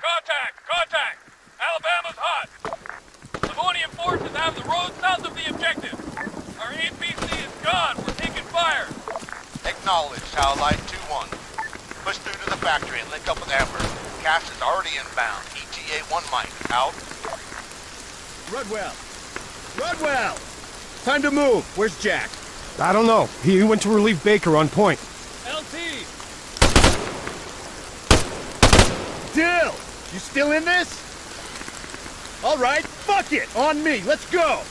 Contact! Contact! Alabama's hot! Livonian forces have the road south of the objective. Our APC is gone. We're taking fire. Acknowledge, Satellite 2-1. Push through to the factory and link up with Amber. Cash is already inbound. ETA 1 Mike. Out. Rudwell! Rudwell! Time to move. Where's Jack? I don't know. He went to relieve Baker on point. LT! Dill! You still in this? All right, fuck it! On me, let's go!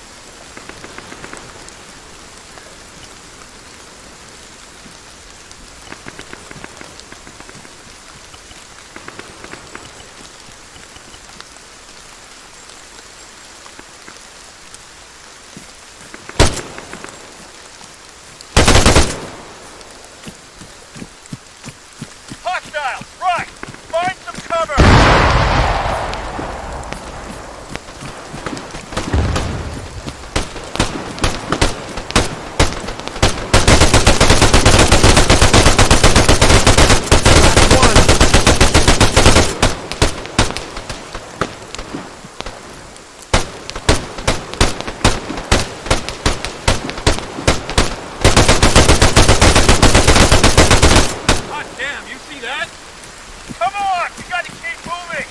Hostiles, right! Find some cover! Hot damn, you see that? Come on! We gotta keep moving!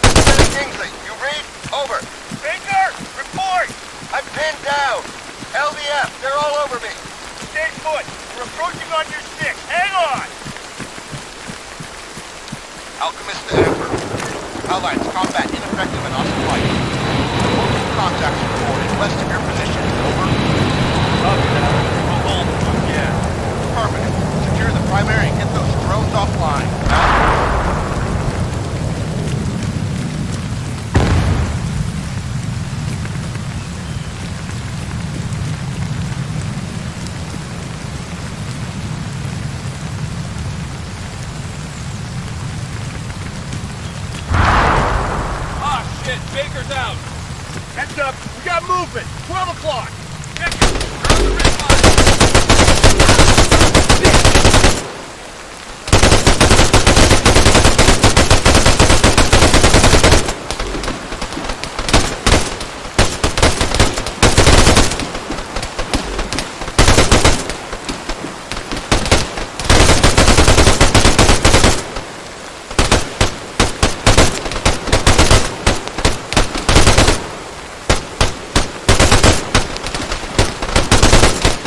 Lieutenant Kingsley, you read? Over. Baker! Report! I'm pinned down. LVF, they're all over me. Stay put! We're approaching on your six! Hang on! Alchemist to Amber. Allies, combat ineffective and unflight. Multiple contacts reported west of your position. Over. Copy that. We'll hold them. Yeah. Affirmative. Secure the primary and get those drones offline. Out. Ah, shit, Baker's out. Heads up! We got movement! 12 o'clock! Check it. They're on the red line.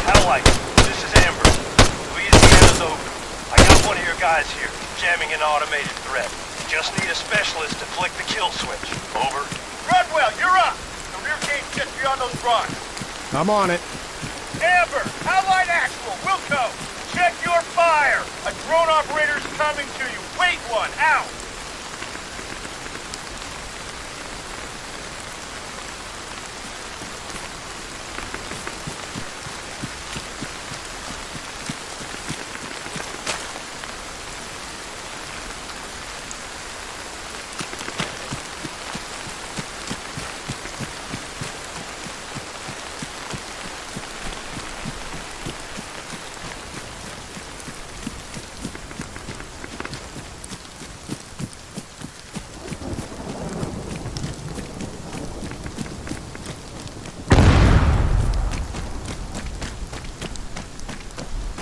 Satellite, this is Amber. Louisiana's open. I got one of your guys here, jamming an automated threat. Just need a specialist to flick the kill switch. Over. Rudwell, you're up! The rear gate's just beyond those rocks. I'm on it. Amber! Allied Actual! Wilco! Check your fire! A drone operator's coming to you. Wait one! Out!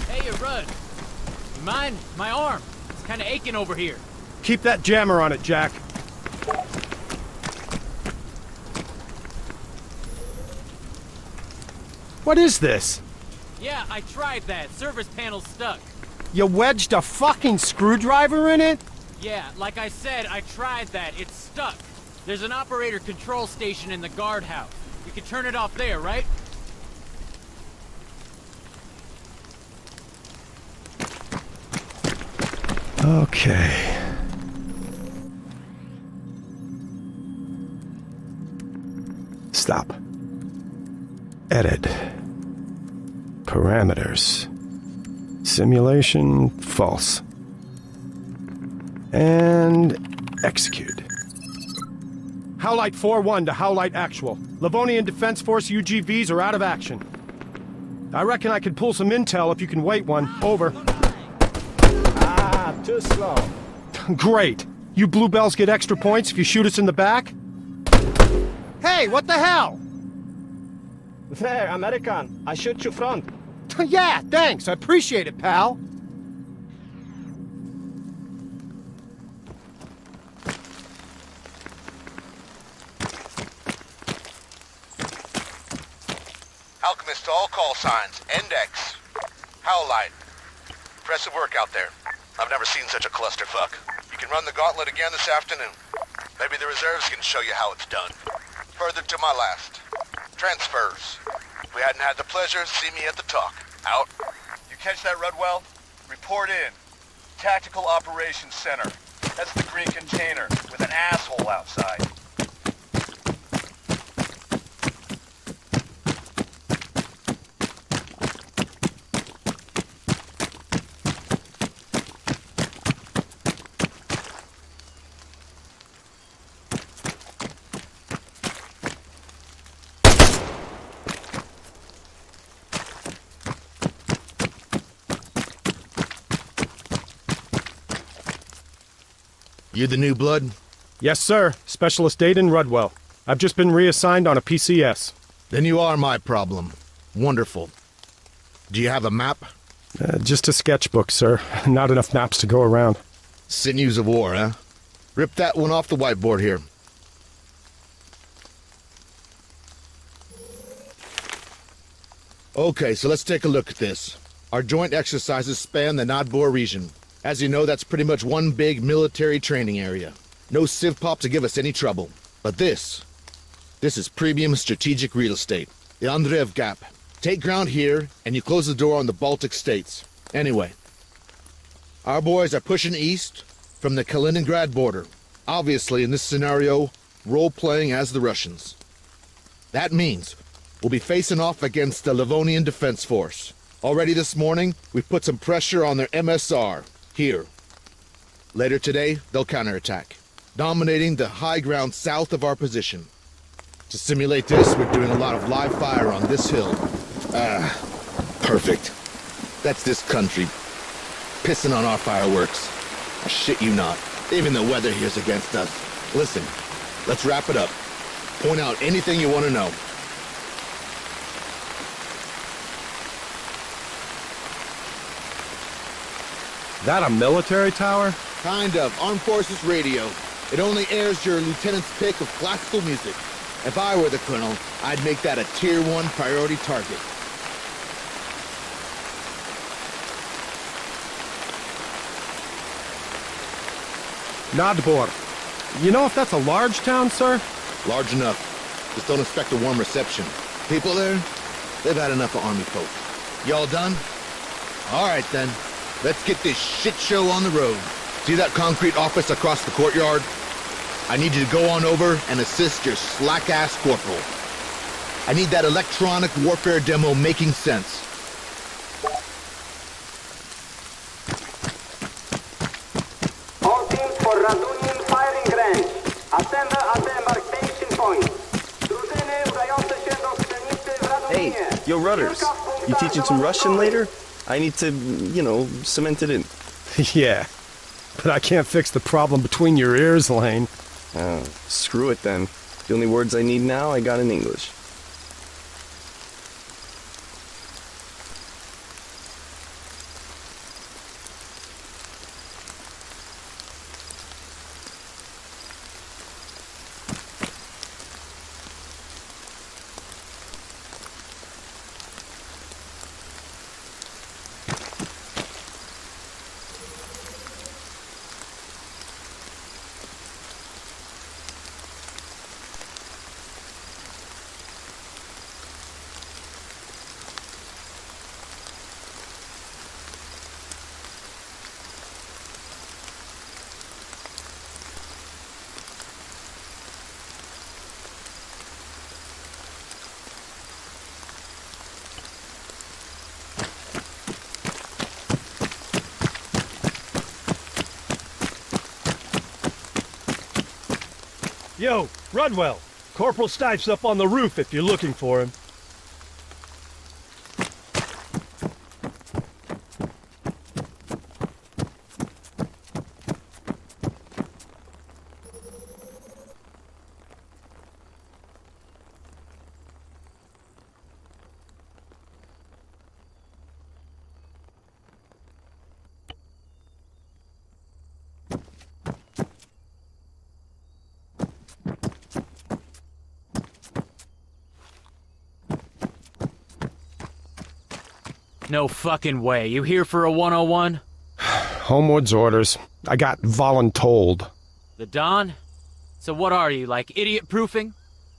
Hey, Rudd. You mind? My arm. It's kind of aching over here. Keep that jammer on it, Jack. What is this? Yeah, I tried that. Service panel's stuck. You wedged a fucking screwdriver in it? Yeah, like I said, I tried that. It's stuck. There's an operator control station in the guardhouse. You can turn it off there, right? Okay. Stop. Edit. Parameters. Simulation false. And execute. Howlite 4-1 to Howlite Actual. Livonian Defense Force UGVs are out of action. I reckon I could pull some intel if you can wait one. Over. Ah, Too slow. Great. You bluebells get extra points if you shoot us in the back? Hey, what the hell? There, American. I shoot you front. Yeah, thanks. I appreciate it, pal. Alchemist to all call signs. Index. Howlite. Impressive work out there. I've never seen such a clusterfuck. You can run the gauntlet again this afternoon. Maybe the reserves can show you how it's done. Further to my last. Transfers. If we hadn't had the pleasure, see me at the talk. Out. You catch that, Rudwell? Report in. Tactical Operations Center. That's the green container with an asshole outside. You the new blood? Yes, sir. Specialist Aiden Rudwell. I've just been reassigned on a PCS. Then you are my problem. Wonderful. Do you have a map? Just a sketchbook, sir. Not enough maps to go around. Sinews of war, huh? Rip that one off the whiteboard here. Okay, so let's take a look at this. Our joint exercises span the Nadbor region. As you know, that's pretty much one big military training area. No civ pop to give us any trouble. But this is premium strategic real estate. The Andreev Gap. Take ground here, and you close the door on the Baltic states. Anyway, our boys are pushing east from the Kaliningrad border. Obviously, in this scenario, role-playing as the Russians. That means we'll be facing off against the Livonian Defense Force. Already this morning, we've put some pressure on their MSR. Here. Later today, they'll counterattack, dominating the high ground south of our position. To simulate this, we're doing a lot of live fire on this hill. Perfect. That's this country pissing on our fireworks. I shit you not. Even the weather here's against us. Listen, let's wrap it up. Point out anything you want to know. That a military tower? Kind of. Armed Forces Radio. It only airs your lieutenant's pick of classical music. If I were the colonel, I'd make that a Tier 1 priority target. Nadbor. You know if that's a large town, sir? Large enough. Just don't expect a warm reception. People there, they've had enough of army folk. Y'all done? All right, then. Let's get this shit show on the road. See that concrete office across the courtyard? I need you to go on over and assist your slack-ass corporal. I need that electronic warfare demo making sense. All teams for Radunian firing range. Assemble at the embarkation point. Hey, yo Rudders, you teaching some Russian later? I need to, cement it in. Yeah, but I can't fix the problem between your ears, Lane. Oh, screw it then. The only words I need now, I got in English. Yo, Rudwell. Corporal Stipe's up on the roof if you're looking for him. No fucking way. You here for a 101? Homewood's orders. I got voluntold. The Don? So what are you, like idiot-proofing?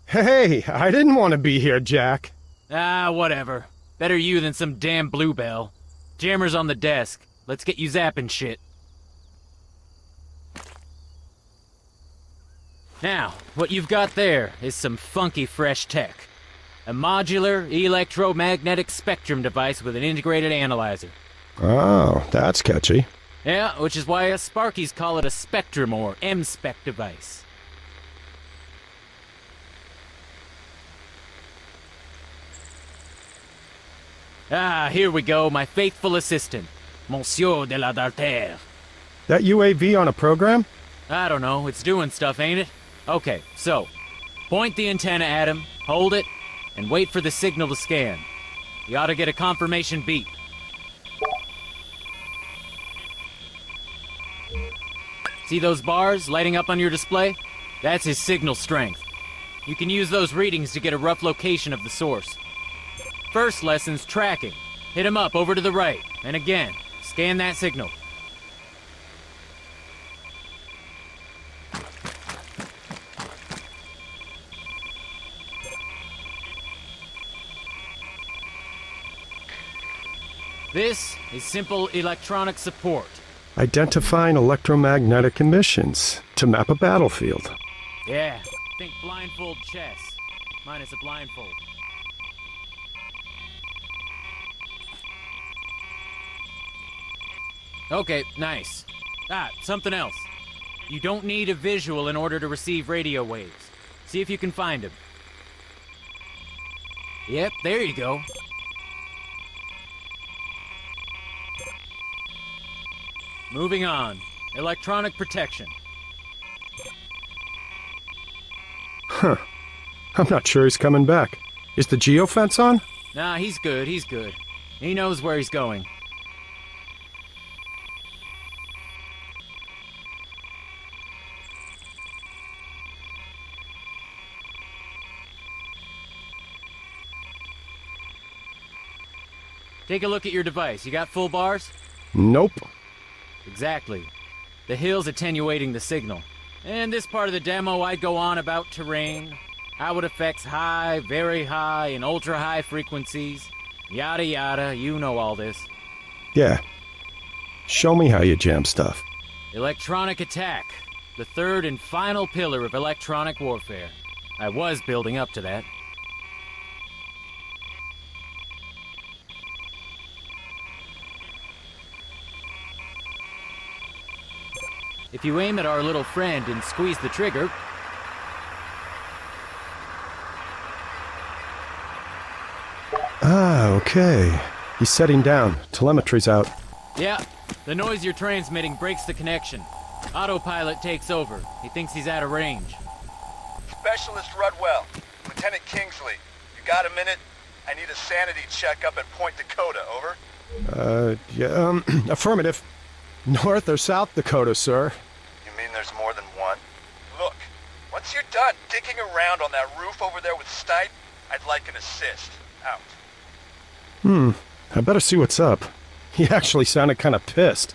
Hey, I didn't want to be here, Jack. Ah, whatever. Better you than some damn bluebell. Jammer's on the desk. Let's get you zapping shit. Now, what you've got there is some funky fresh tech. A modular electromagnetic spectrum device with an integrated analyzer. Oh, that's catchy. Yeah, which is why us Sparkies call it a spectrum or M-spec device. Ah, here we go, my faithful assistant, Monsieur de la Dartere. That UAV on a program? I don't know, it's doing stuff, ain't it? Okay, so, point the antenna at him, hold it, and wait for the signal to scan. You ought to get a confirmation beep. See those bars lighting up on your display? That's his signal strength. You can use those readings to get a rough location of the source. First lesson's tracking. Hit him up over to the right, and again, scan that signal. This is simple electronic support. Identifying electromagnetic emissions to map a battlefield. Yeah, think blindfold chess, minus a blindfold. Okay, nice. Ah, something else. You don't need a visual in order to receive radio waves. See if you can find them. Yep, there you go. Moving on. Electronic protection. Huh. I'm not sure he's coming back. Is the geofence on? Nah, he's good, he's good. He knows where he's going. Take a look at your device. You got full bars? Nope. Exactly. The hill's attenuating the signal. In this part of the demo, I'd go on about terrain, how it affects high, very high, and ultra-high frequencies. Yada yada, you know all this. Yeah. Show me how you jam stuff. Electronic attack. The third and final pillar of electronic warfare. I was building up to that. If you aim at our little friend and squeeze the trigger... Ah, okay. He's setting down. Telemetry's out. Yeah, the noise you're transmitting breaks the connection. Autopilot takes over. He thinks he's out of range. Specialist Rudwell, Lieutenant Kingsley, you got a minute? I need a sanity checkup at Point Dakota, over? Yeah, affirmative. North or South Dakota, sir? You mean there's more than one? Look, once you're done digging around on that roof over there with Stipe, I'd like an assist. Out. I better see what's up. He actually sounded kind of pissed.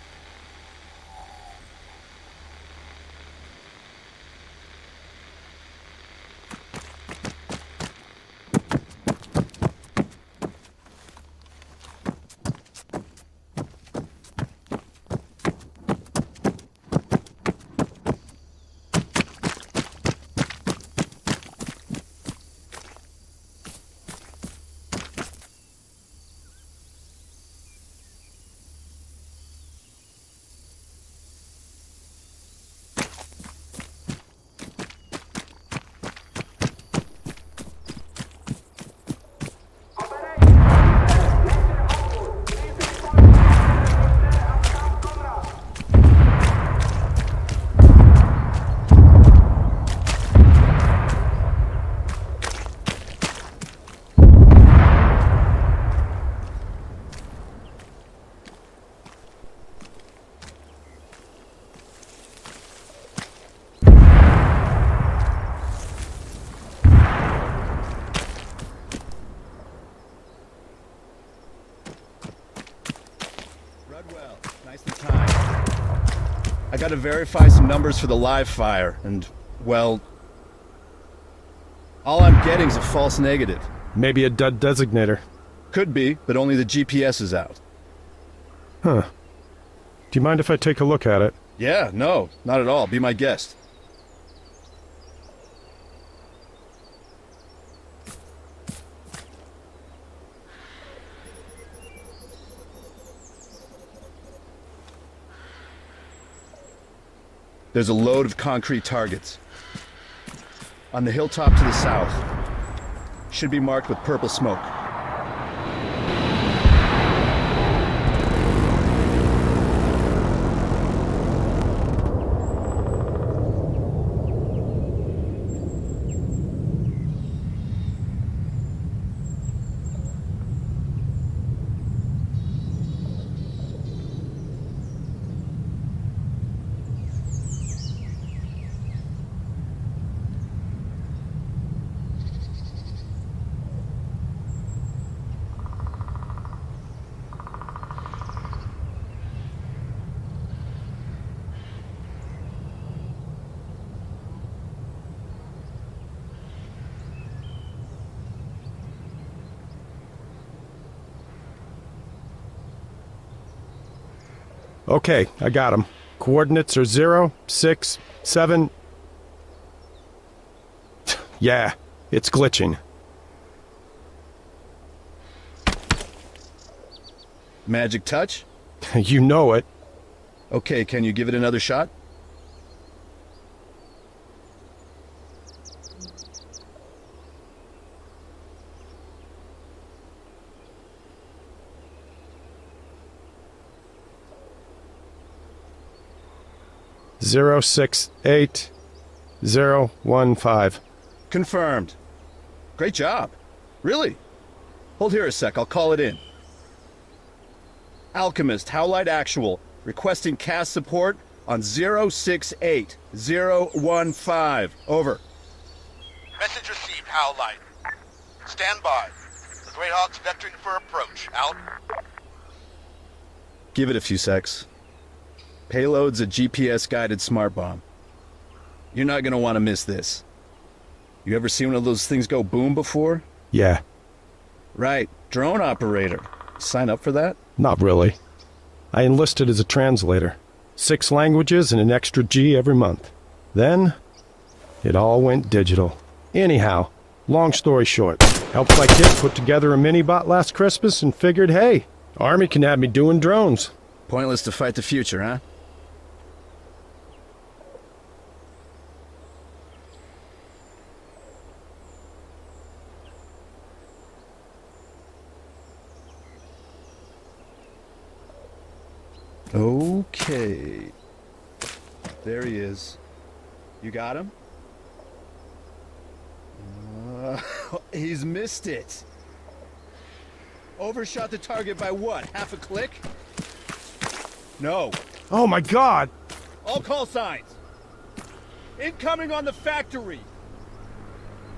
Nicely timed. I gotta verify some numbers for the live fire, and, well, all I'm getting's a false negative. Maybe a dud designator. Could be, but only the GPS is out. Huh. Do you mind if I take a look at it? Yeah, no, not at all. Be my guest. There's a load of concrete targets. On the hilltop to the south. Should be marked with purple smoke. Okay, I got them. Coordinates are 0, 6, 7... Yeah, it's glitching. Magic touch? You know it. Okay, can you give it another shot? Zero 6 8 0 1 5. Confirmed. Great job. Really? Hold here a sec, I'll call it in. Alchemist, Howlite Actual, requesting cast support on 068015. Over. Message received, Howlite. Stand by. The Greyhawk's vectoring for approach. Out. Give it a few secs. Payload's a GPS-guided smart bomb. You're not gonna want to miss this. You ever seen one of those things go boom before? Yeah, Right, drone operator. Sign up for that? not really. I enlisted as a translator. 6 languages and an extra G every month. Then, it all went digital. Anyhow, long story short, helped my kid put together a mini-bot last Christmas and figured, hey, Army can have me doing drones. Pointless to fight the future, huh? Okay. There he is. You got him? He's missed it. Overshot the target by what? Half a click? No. Oh my god! All call signs. Incoming on the factory.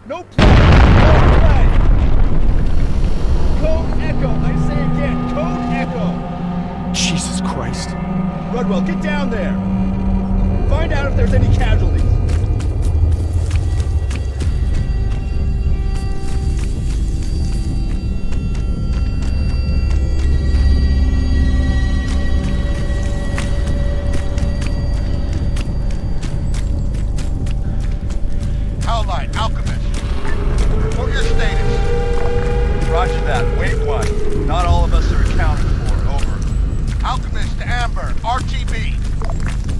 No play. No play. Code Echo. I say again. Code Echo. Jesus Christ. Rudwell, get down there. Find out if there's any casualties. Howlite, Alchemist. Report your status. Roger that. Wait one. Not all of us are accounted for. Over. Alchemist to Amber, RTB.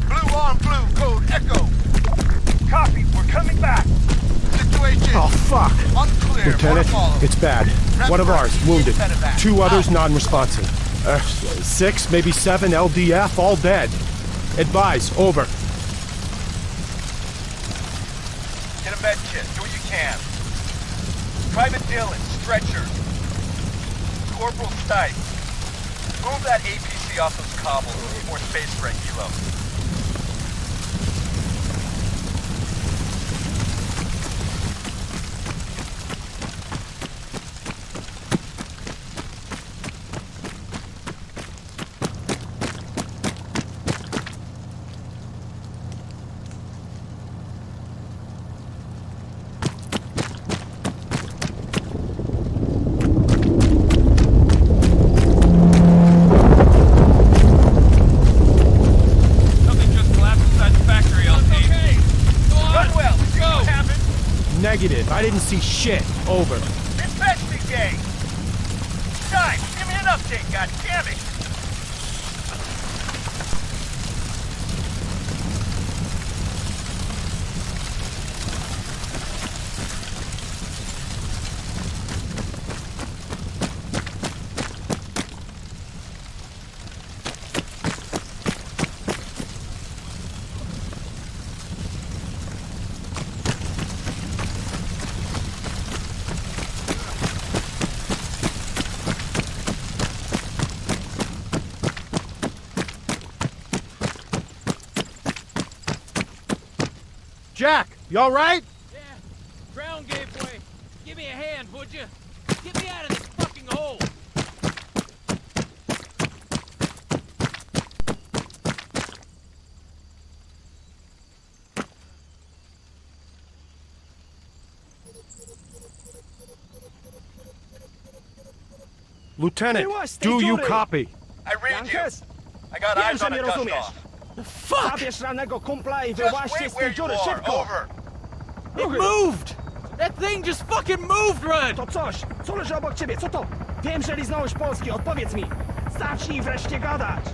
Blue on blue, code Echo. Copy, we're coming back. Situation. Oh, fuck. Unclear. Lieutenant, More to follow. it's bad. One of ours, wounded. 2 others non-responsive. 6, maybe 7 LDF, all dead. Advise, over. Get a med kit. Do what you can. Private Dillon, stretcher. Corporal Stipe. Move that APC off those cobbles. We need more space for a helo. didn't see shit. Over. Investigate! Guys, give me an update, goddammit! Jack, you all right? Yeah, ground gave way. Give me a hand, would you? Get me out of this fucking hole. Lieutenant, Miłość, do tej you dziury! copy? I read you. Jankes, I got wiem, eyes że on a mnie dust rozumiesz. off. Fuck! Zabierz rannego kumpla i Just wyłaźcie wait z where tej you dziury, are. szybko! Over. It moved! That thing just fucking moved, Rud! To coś, co leży obok ciebie, co to? Wiem, że liznąłeś Polski, odpowiedz mi! Zacznij wreszcie gadać!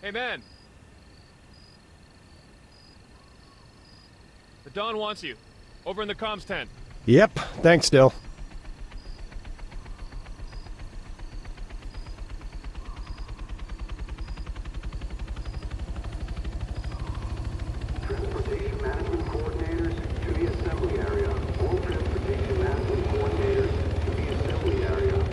Hey, man. The Don wants you. Over in the comms tent. Yep, thanks, Dill. Transportation management coordinators to the assembly area. All transportation management coordinators to the assembly area.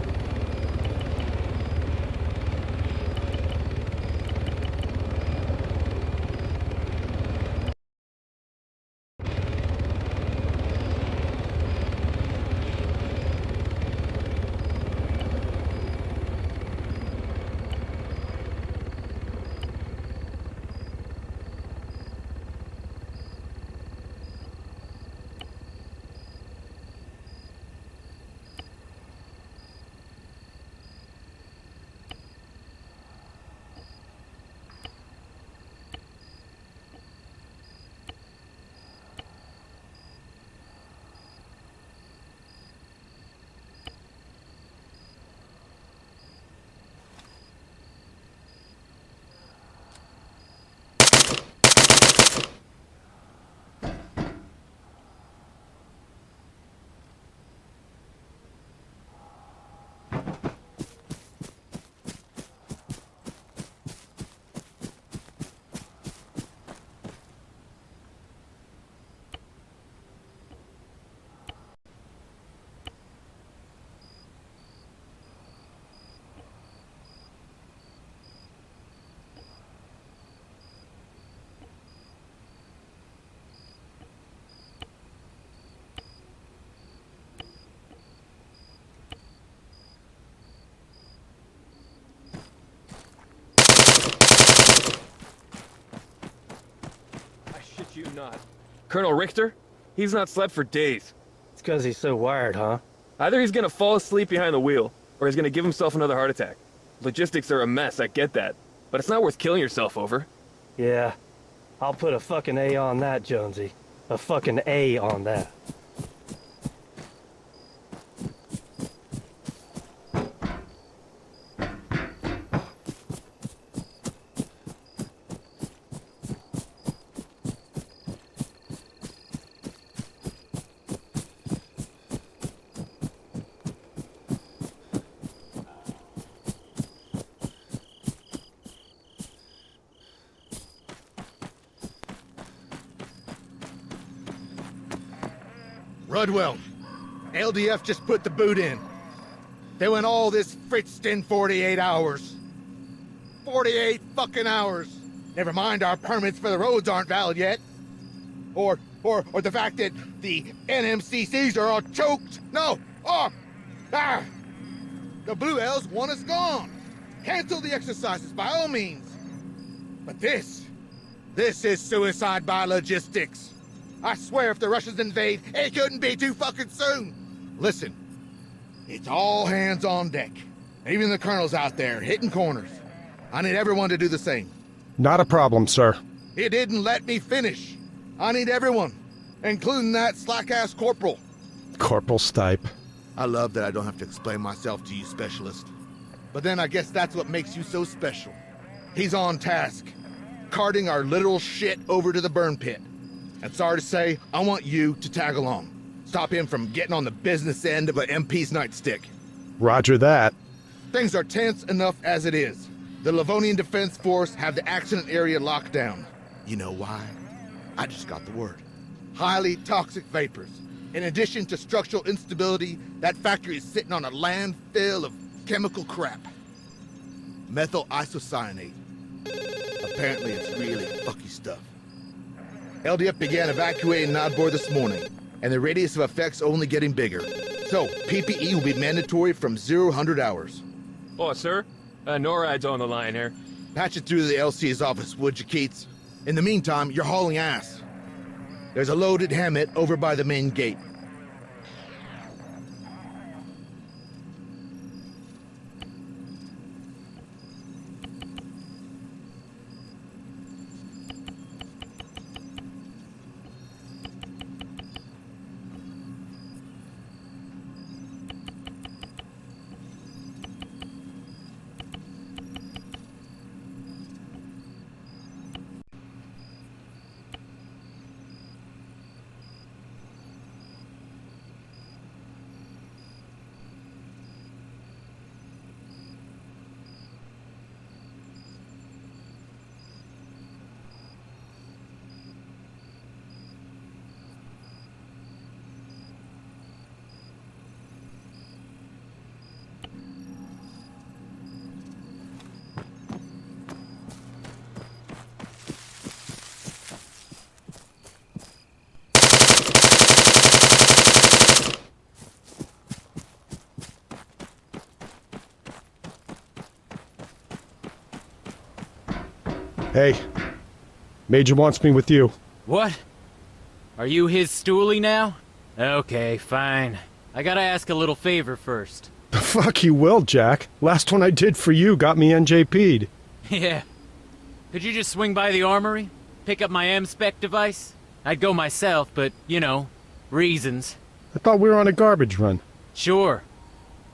You not. Colonel Richter? He's not slept for days. It's because he's so wired, huh? Either he's gonna fall asleep behind the wheel, or he's gonna give himself another heart attack. Logistics are a mess, I get that. But it's not worth killing yourself over. Yeah. I'll put a fucking A on that, Jonesy. A fucking A on that. Rudwell, LDF just put the boot in. They went all this fritzed in 48 hours. 48 fucking hours. Never mind our permits for the roads aren't valid yet. Or the fact that the NMCCs are all choked. No! The Blue Elves want us gone. Cancel the exercises by all means. But this is suicide by logistics. I swear if the Russians invade, it couldn't be too fucking soon. Listen, it's all hands on deck. Even the colonel's out there hitting corners. I need everyone to do the same. Not a problem, sir. He didn't let me finish. I need everyone, including that slack-ass corporal. Corporal Stipe. I love that I don't have to explain myself to you, specialist. But then I guess that's what makes you so special. He's on task, carting our literal shit over to the burn pit. And sorry to say, I want you to tag along. Stop him from getting on the business end of an MP's nightstick. Roger that. Things are tense enough as it is. The Livonian Defense Force have the accident area locked down. You know why? I just got the word. Highly toxic vapors. In addition to structural instability, that factory is sitting on a landfill of chemical crap. Methyl isocyanate. Apparently it's really fucky stuff. LDF began evacuating Nodbor this morning, and the radius of effects only getting bigger. So, PPE will be mandatory from 0-100 hours. Oh, sir? NORAD's on the line here. Patch it through the LC's office, would you, Keats? In the meantime, you're hauling ass. There's a loaded Hammett over by the main gate. Hey, Major wants me with you. What? Are you his stoolie now? Okay, fine. I gotta ask a little favor first. The fuck you will, Jack. Last one I did for you got me NJP'd. Yeah. Could you just swing by the armory? Pick up my M-Spec device? I'd go myself, but, you know, reasons. I thought we were on a garbage run. Sure.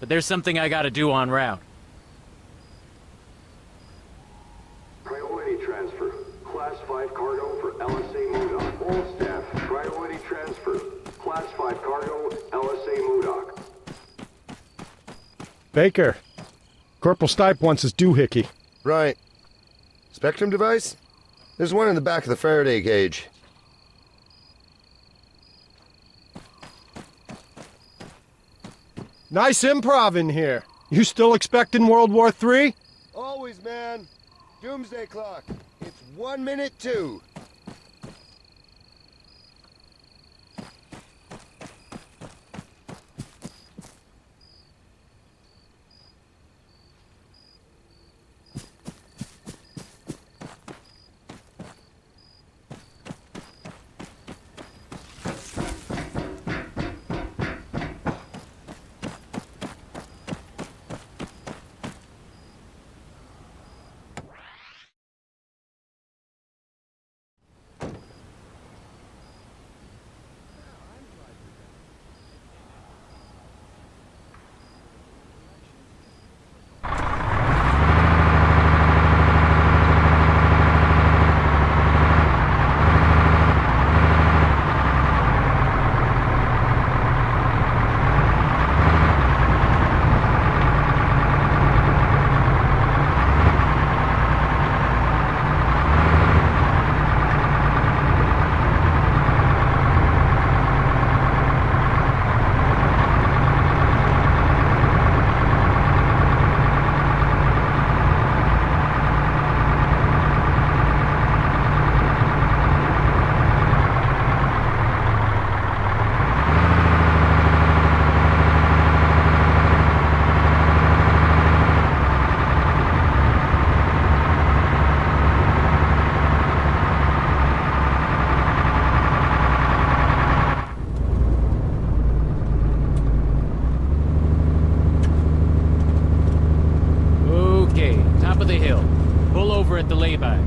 But there's something I gotta do en route. Priority transfer. Class 5 cargo for LSA Modoc. All staff, priority transfer. Class 5 cargo, LSA Modoc. Baker, Corporal Stipe wants his doohickey. Right. Spectrum device? There's one in the back of the Faraday cage. Nice improv in here. You still expecting World War III? Always, man. Doomsday clock. It's 1 minute 2. Top of the hill. Pull over at the lay-by.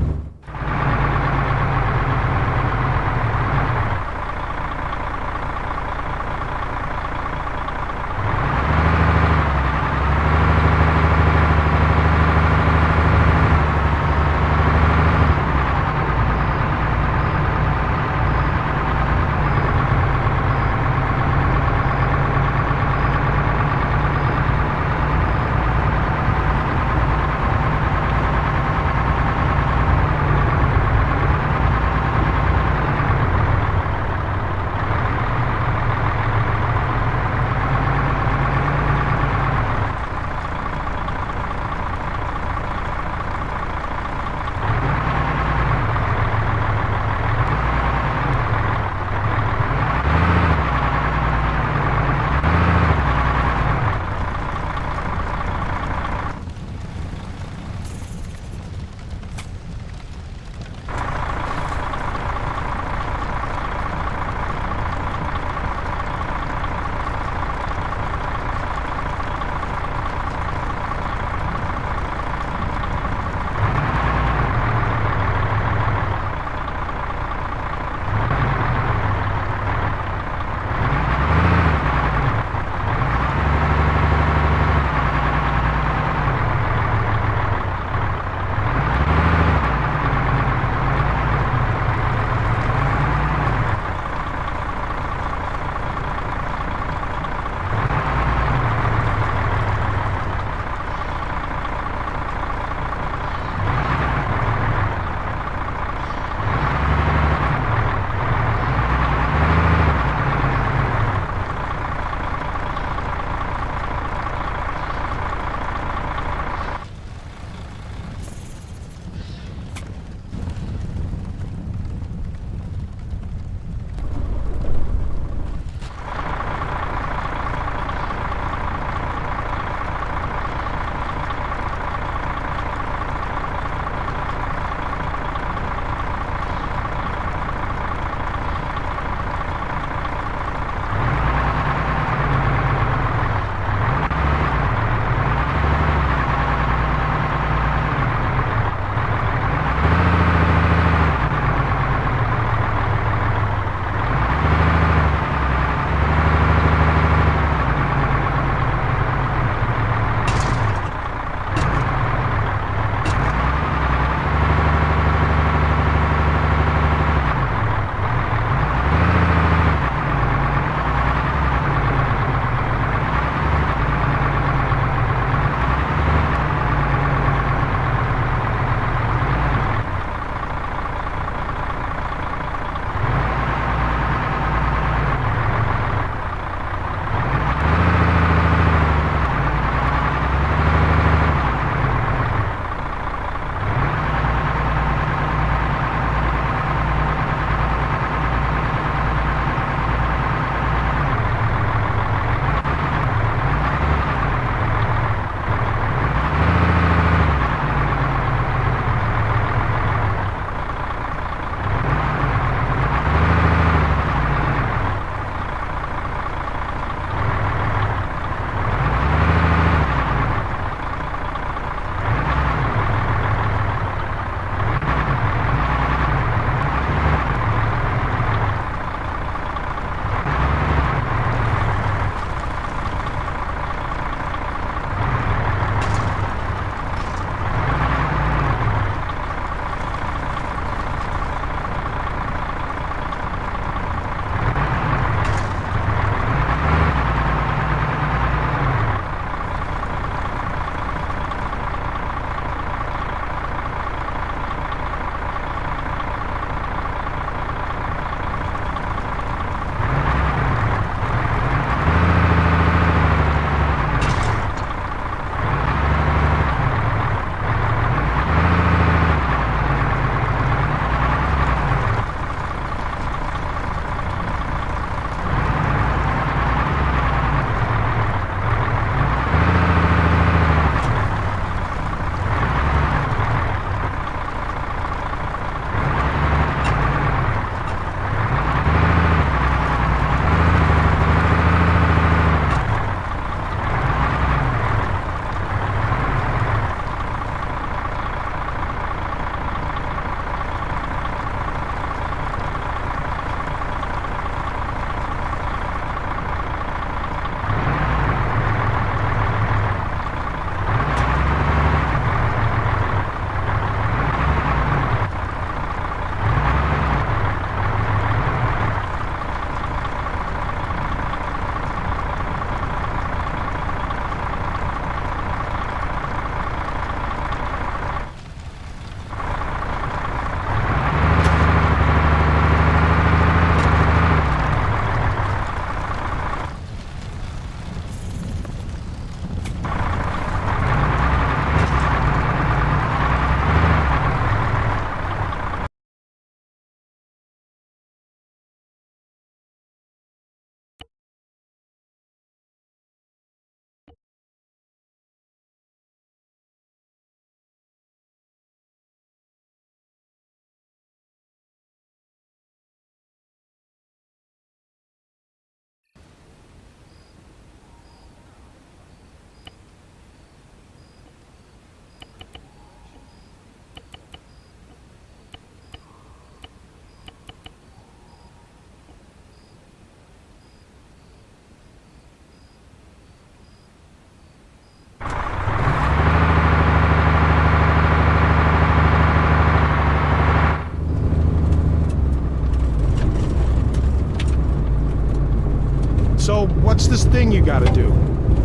What's this thing you gotta do?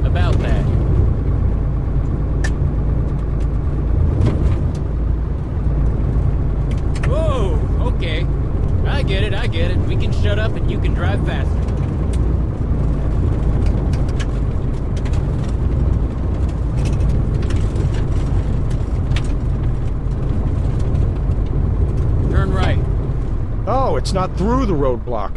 About that. Whoa, okay. I get it, I get it. We can shut up and you can drive faster. Turn right. Oh, it's not through the roadblock.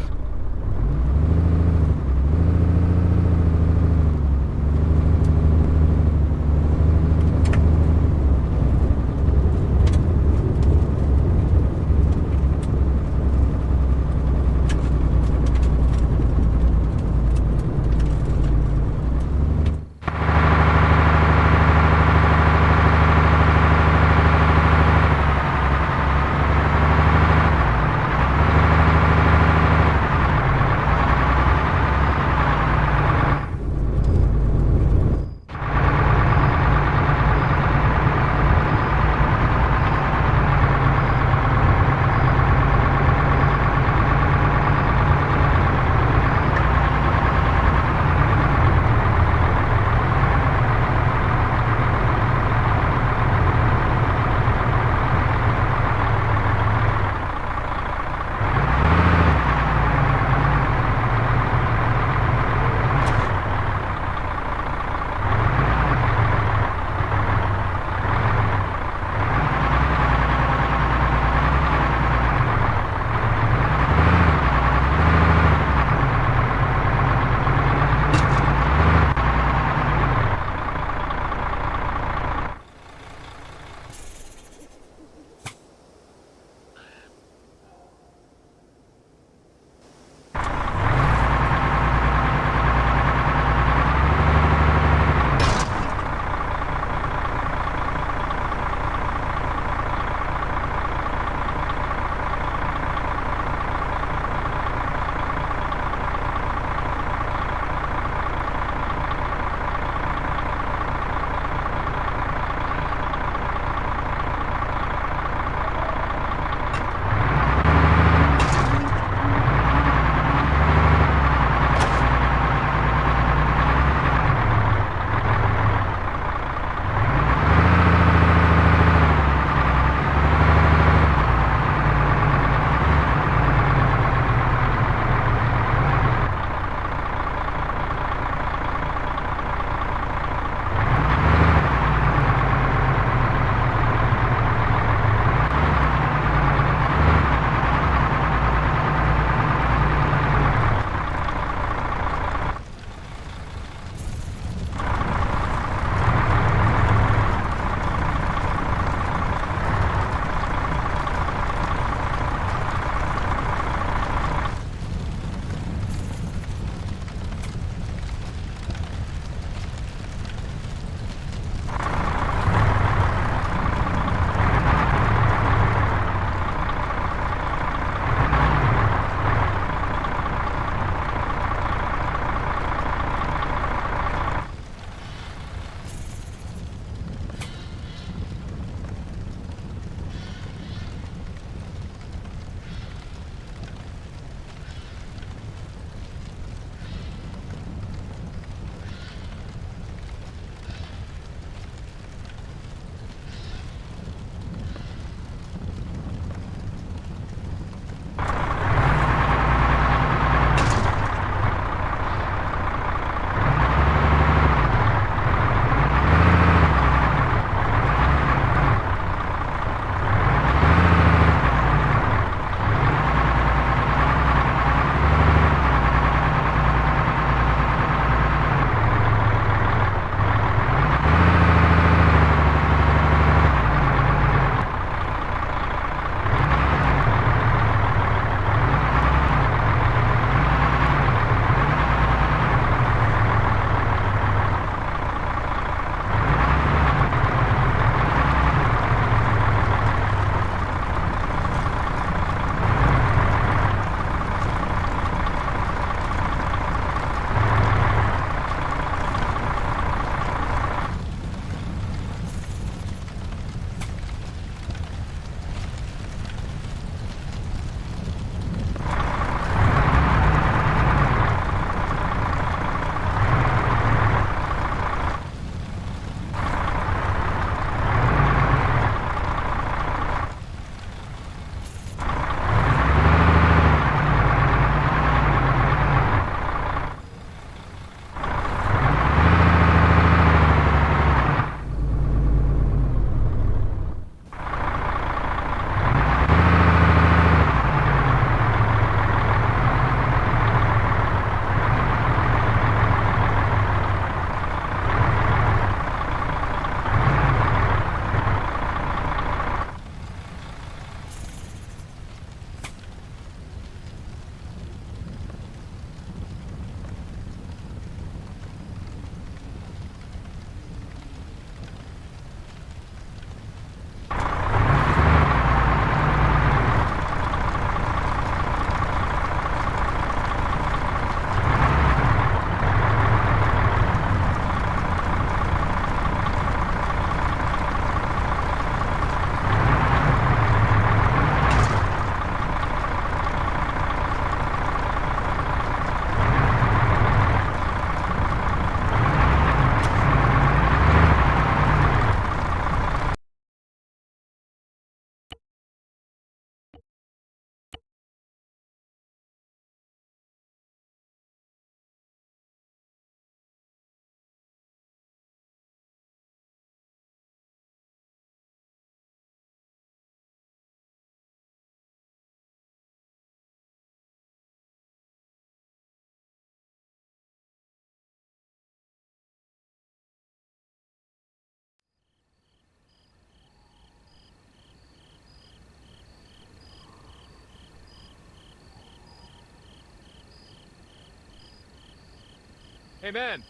Hey, man.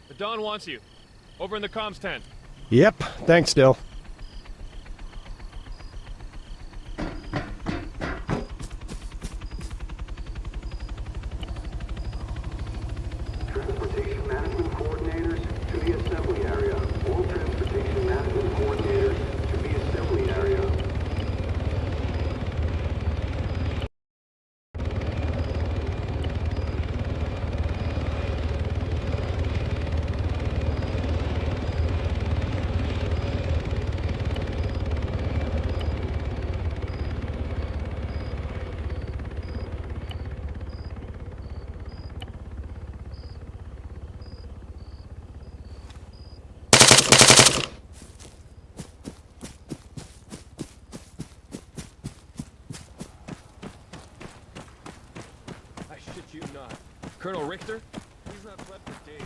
The Don wants you. Over in the comms tent. Yep, thanks, Dill. Transportation management coordinators to the assembly area. All transportation management coordinators to the assembly area. I shit you not. Colonel Richter? He's not slept for days.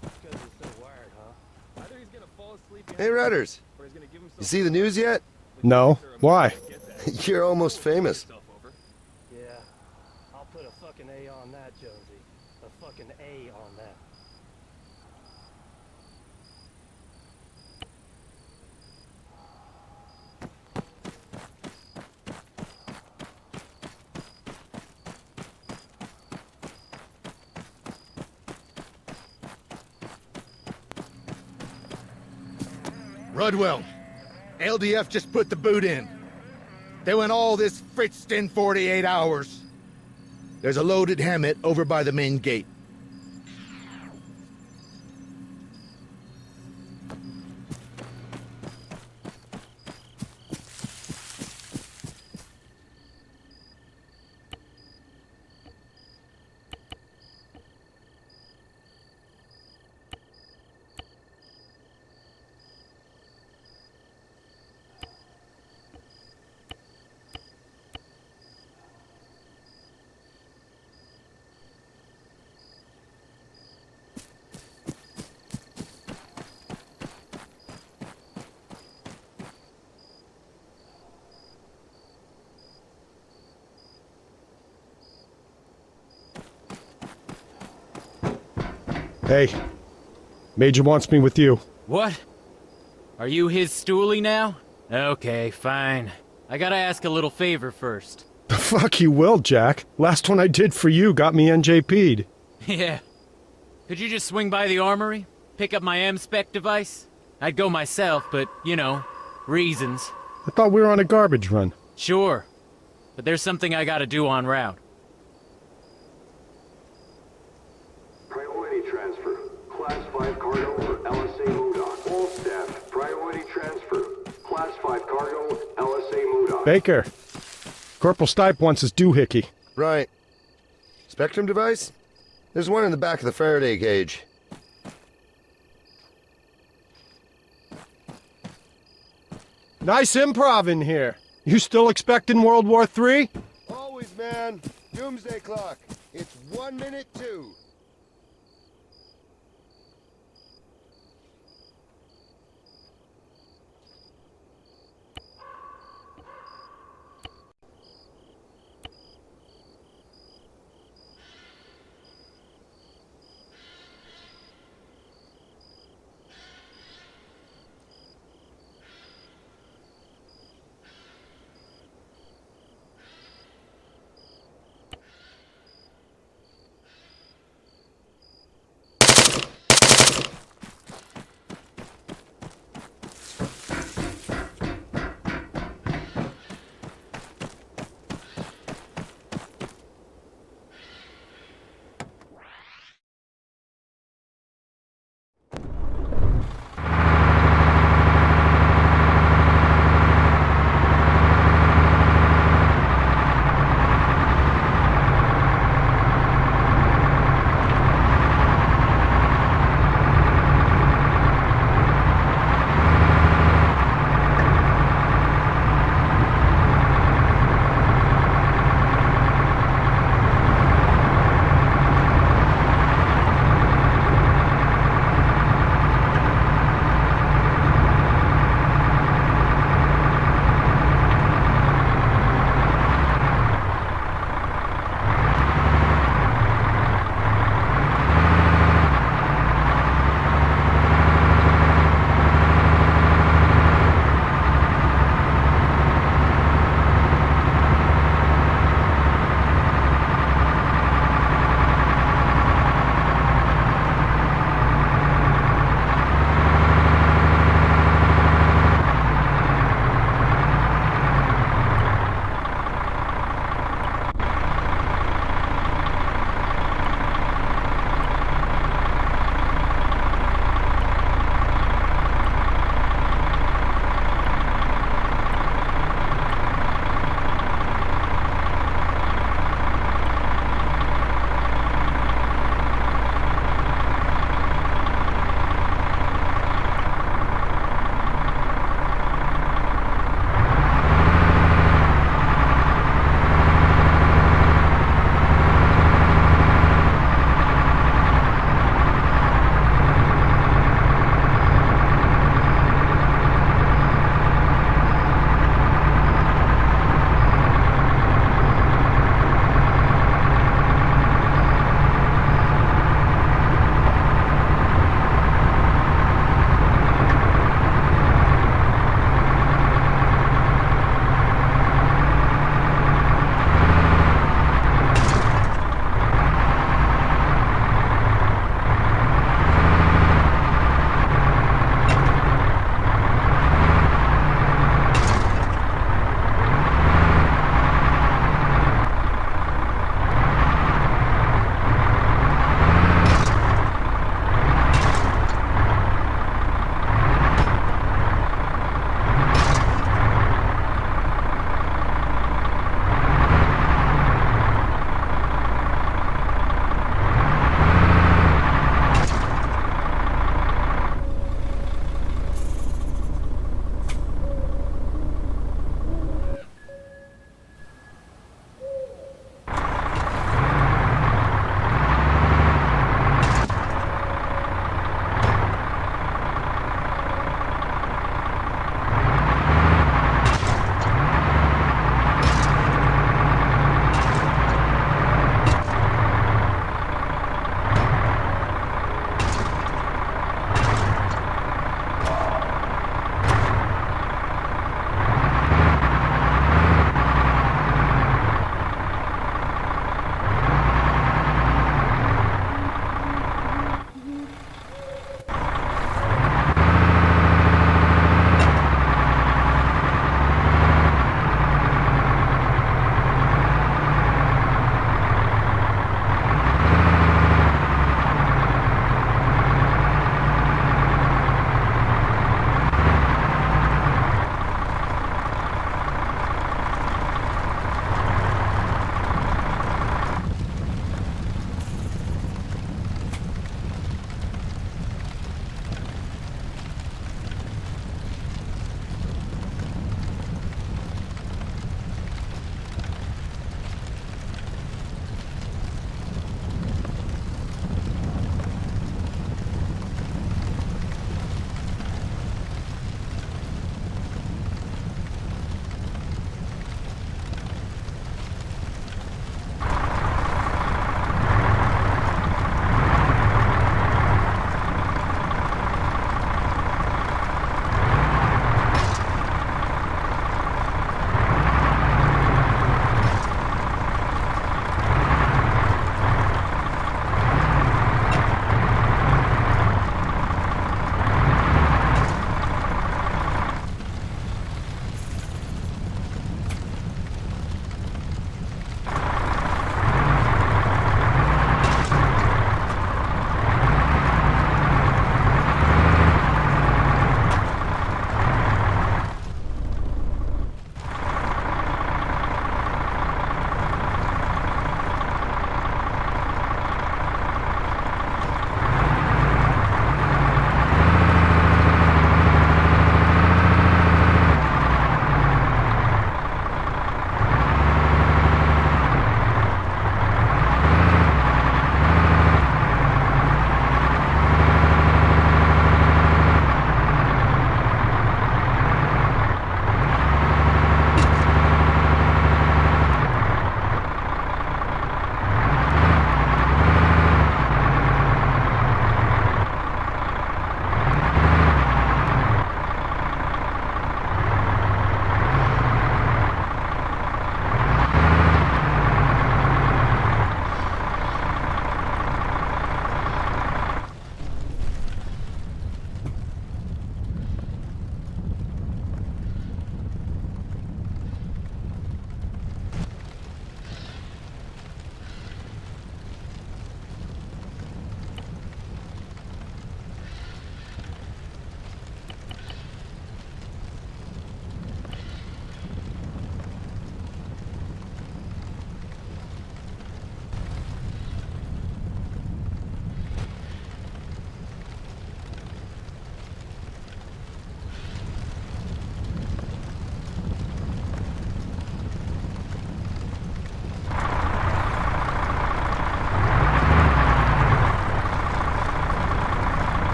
Because he's so wired, huh? Either he's gonna fall asleep Hey, Rudders. or he's gonna give himself You see the news yet? No. Why? You're almost famous. over. Yeah, I'll put a fucking A on that, Jonesy. A fucking A on that. Rudwell, LDF just put the boot in. They went all this fritzed in 48 hours. There's a loaded Hammett over by the main gate. Hey, Major wants me with you. What? Are you his stoolie now? Okay, fine. I gotta ask a little favor first. The fuck you will, Jack. Last one I did for you got me NJP'd. Yeah. Could you just swing by the armory? Pick up my M-Spec device? I'd go myself, but, you know, reasons. I thought we were on a garbage run. Sure. But there's something I gotta do en route. Priority transfer. Class 5 cargo for LSA Modoc. All staff, priority transfer. Class 5 cargo, LSA Modoc. Baker. Corporal Stipe wants his doohickey. Right. Spectrum device? There's one in the back of the Faraday cage. Nice improv in here. You still expecting World War III? Always, man. Doomsday clock. It's 1 minute 2.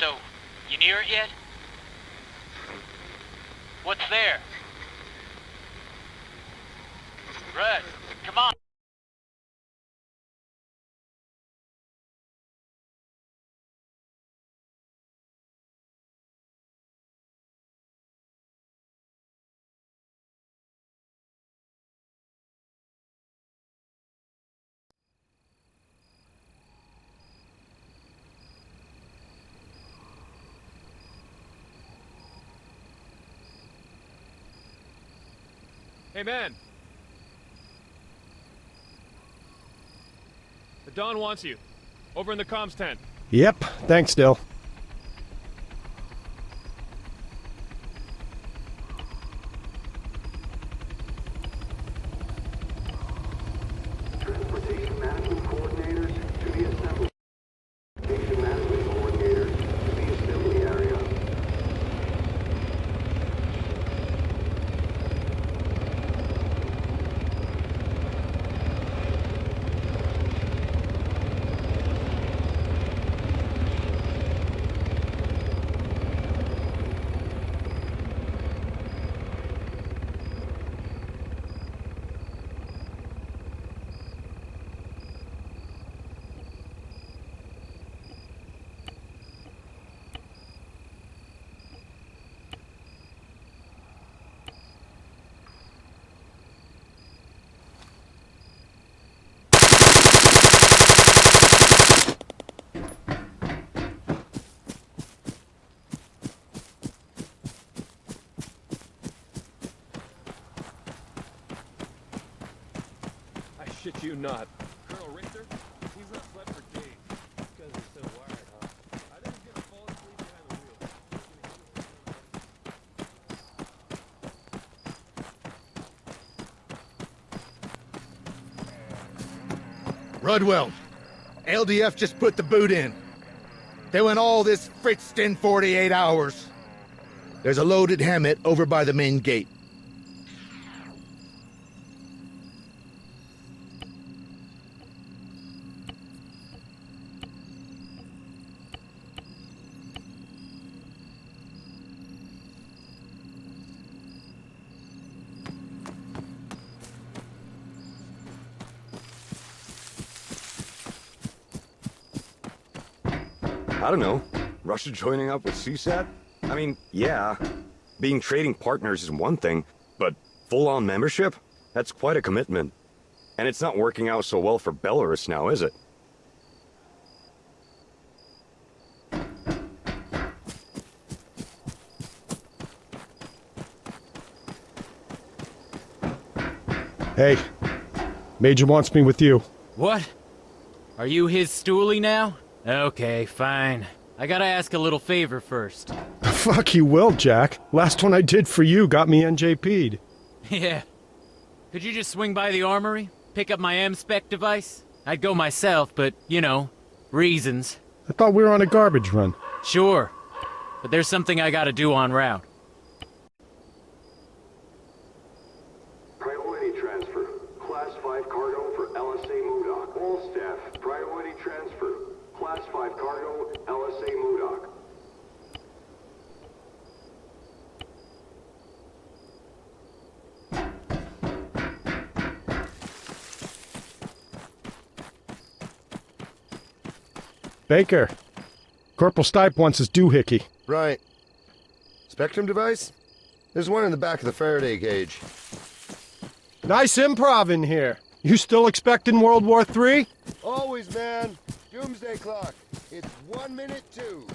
So, you near it yet? What's there? Russ, come on. Hey, man. The Don wants you. Over in the comms tent. Yep, thanks, Dill. Transportation management coordinators to the assembly. Transportation management coordinators to the assembly area. I shit you not. Colonel Richter? He's not slept for days. Because he's so wired, huh? I think he's gonna fall asleep behind the wheel. Rudwell, LDF just put the boot in. They went all this fritzed in 48 hours. There's a loaded Hammett over by the main gate. I don't know. Russia joining up with CSAT? I mean, yeah, being trading partners is one thing, but full-on membership? That's quite a commitment. And it's not working out so well for Belarus now, is it? Hey, Major wants me with you. What? Are you his stoolie now? Okay, fine. I gotta ask a little favor first. Fuck you will, Jack. Last one I did for you got me NJP'd. Yeah. Could you just swing by the armory? Pick up my M-Spec device? I'd go myself, but, you know, reasons. I thought we were on a garbage run. Sure. But there's something I gotta do en route. Priority transfer. Class 5 cargo for LSA Modoc. All staff, priority transfer. Class 5 cargo, LSA Modoc. Baker, Corporal Stipe wants his doohickey. Right. Spectrum device? There's one in the back of the Faraday cage. Nice improv in here. You still expecting World War III? Always, man. Doomsday clock. It's 1 minute 2.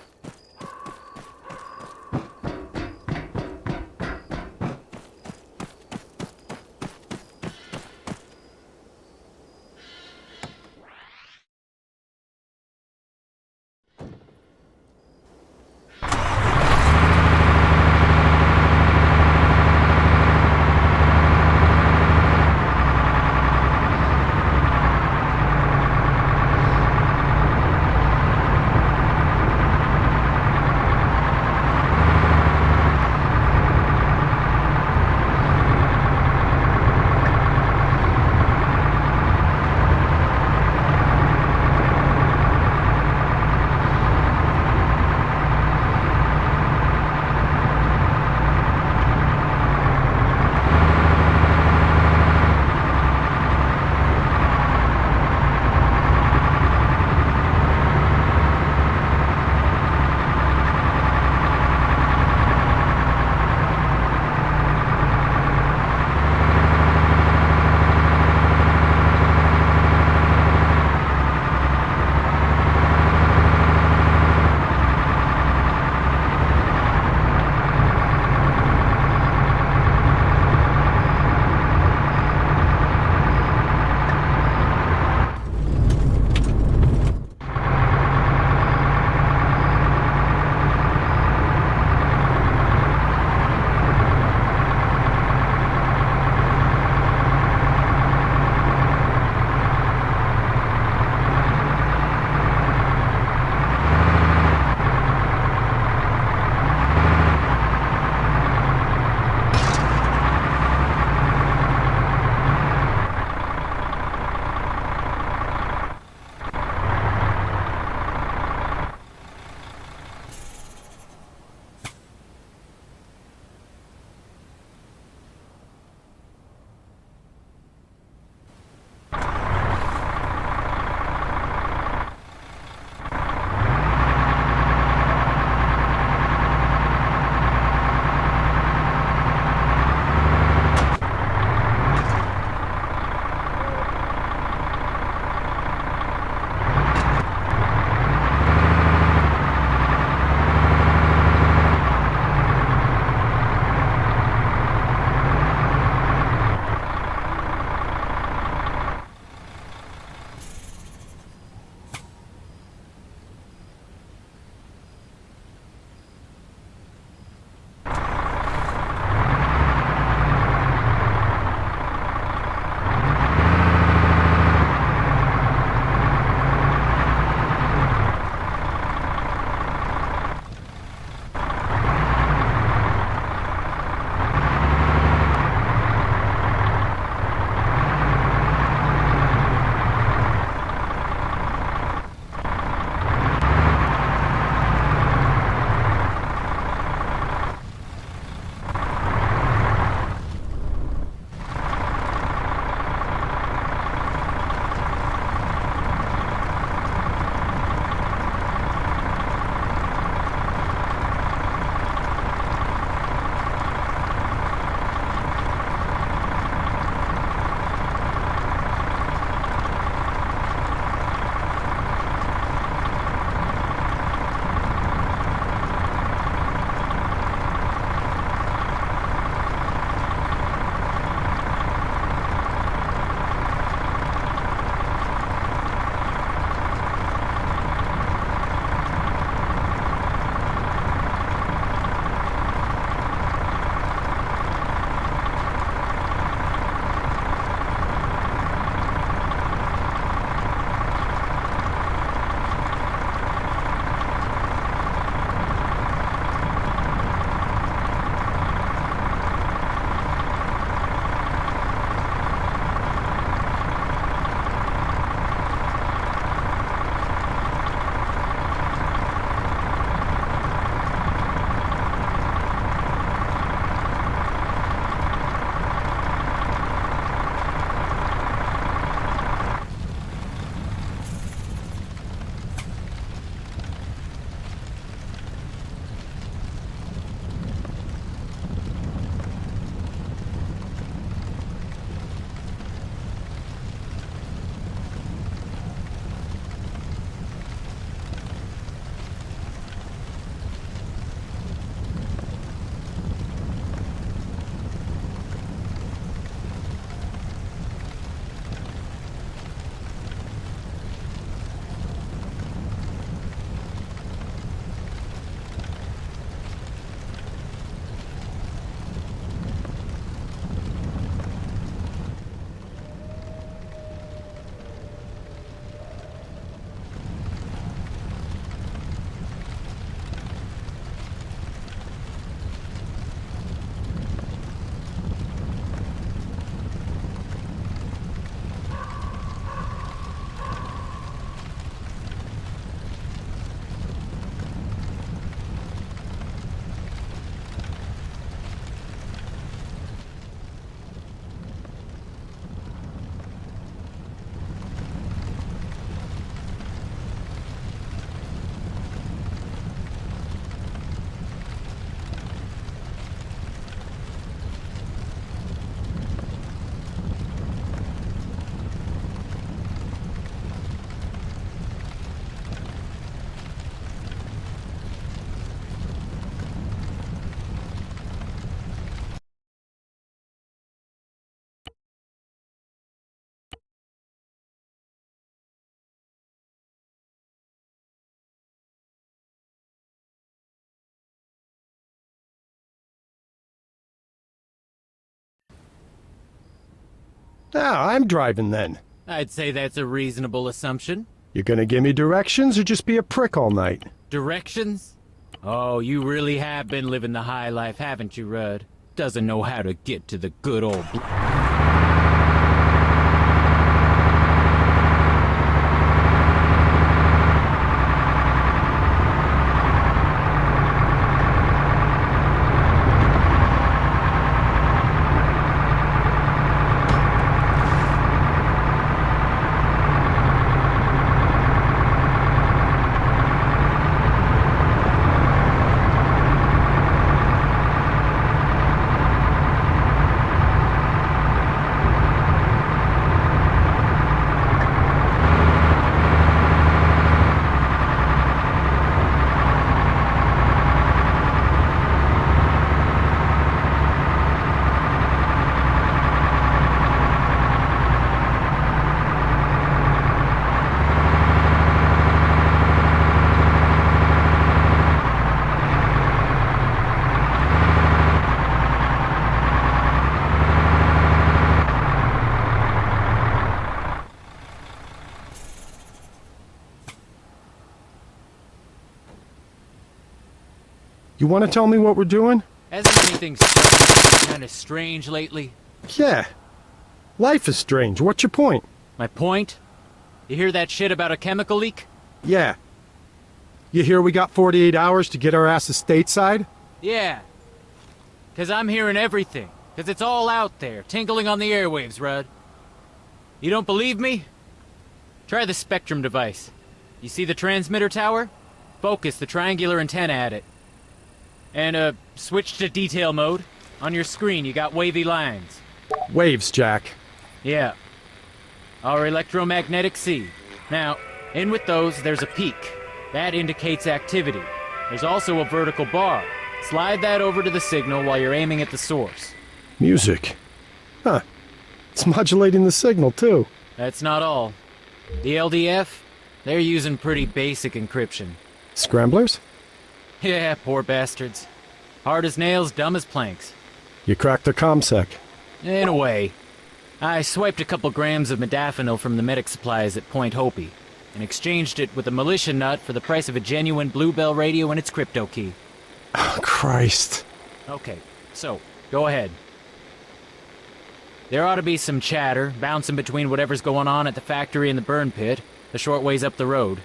Ah, I'm driving then. I'd say that's a reasonable assumption. You gonna give me directions or just be a prick all night? Directions? Oh, you really have been living the high life, haven't you, Rudd? Doesn't know how to get to the good old... You want to tell me what we're doing? Hasn't anything kind of strange lately? Yeah. Life is strange. What's your point? My point? You hear that shit about a chemical leak? Yeah. You hear we got 48 hours to get our asses stateside? Yeah. 'Cause I'm hearing everything. 'Cause it's all out there, tinkling on the airwaves, Rudd. You don't believe me? Try the Spectrum device. You see the transmitter tower? Focus the triangular antenna at it. And, switch to detail mode. On your screen, you got wavy lines. Waves, Jack. Yeah. Our electromagnetic sea. Now, in with those, there's a peak. That indicates activity. There's also a vertical bar. Slide that over to the signal while you're aiming at the source. Music. Huh. It's modulating the signal, too. That's not all. The LDF, they're using pretty basic encryption. Scramblers? Yeah, poor bastards. Hard as nails, dumb as planks. You cracked their comsec. In a way. I swiped a couple grams of modafinil from the medic supplies at Point Hopi, and exchanged it with a militia nut for the price of a genuine Bluebell radio and its crypto key. Oh, Christ. Okay, so, go ahead. There ought to be some chatter, bouncing between whatever's going on at the factory and the burn pit, a short ways up the road.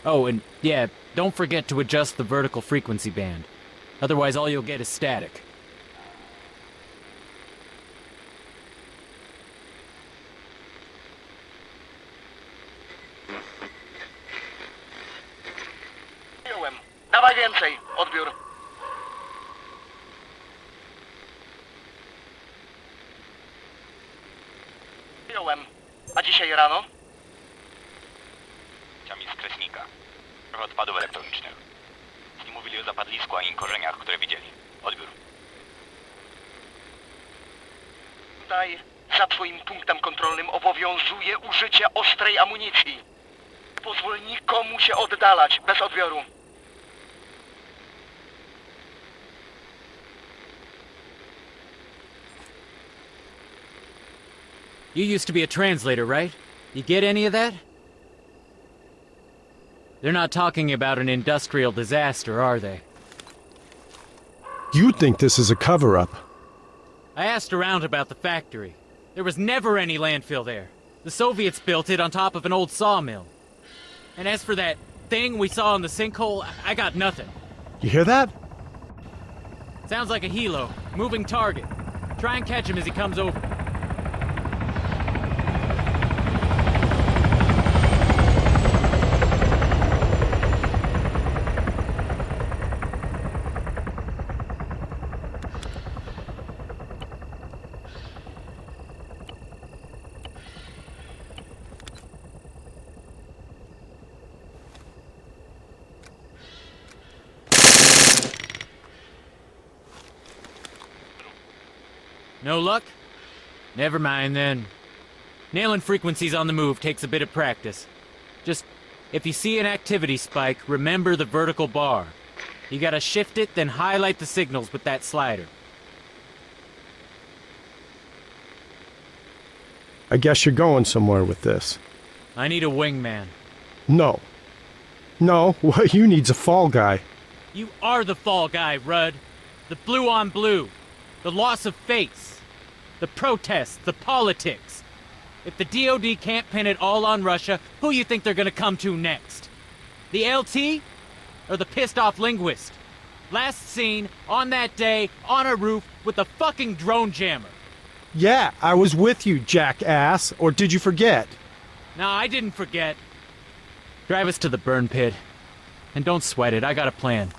Oh, and yeah, don't forget to adjust the vertical frequency band. Otherwise all you'll get is static. Dawaj więcej, odbiór. Przyjąłem. A dzisiaj rano? Chciał mi z kresnika. Trochę odpadów elektronicznych. Nie mówili o zapadlisku ani korzeniach, które widzieli. Odbiór. Tutaj, za twoim punktem kontrolnym obowiązuje użycie ostrej amunicji. Pozwól nikomu się oddalać bez odbioru. You used to be a translator, right? You get any of that? They're not talking about an industrial disaster, are they? You think this is a cover-up? I asked around about the factory. There was never any landfill there. The Soviets built it on top of an old sawmill. And as for that thing we saw in the sinkhole, I got nothing. You hear that? Sounds like a helo. Moving target. Try and catch him as he comes over. No luck? Never mind then. Nailing frequencies on the move takes a bit of practice. Just, if you see an activity spike, remember the vertical bar. You gotta shift it, then highlight the signals with that slider. I guess you're going somewhere with this. I need a wingman. No. No, what you need's a fall guy. You are the fall guy, Rudd. The blue on blue. The loss of face. The protests, the politics. If the DOD can't pin it all on Russia, who you think they're gonna come to next? The LT? Or the pissed off linguist? Last seen, on that day, on a roof, with a fucking drone jammer. Yeah, I was with you, jackass. Or did you forget? No, I didn't forget. Drive us to the burn pit. And don't sweat it, I got a plan.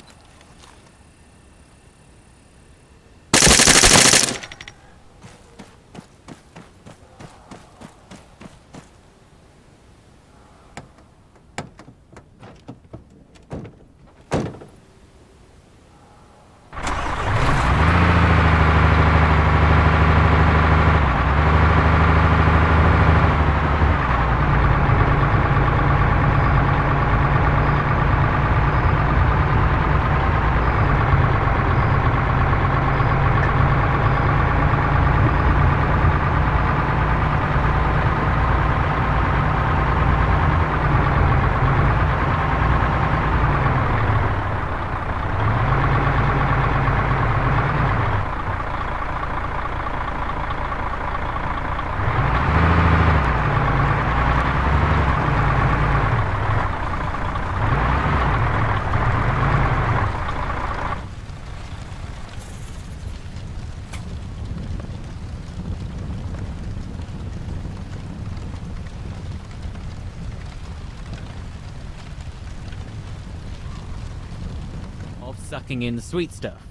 Sucking in the sweet stuff.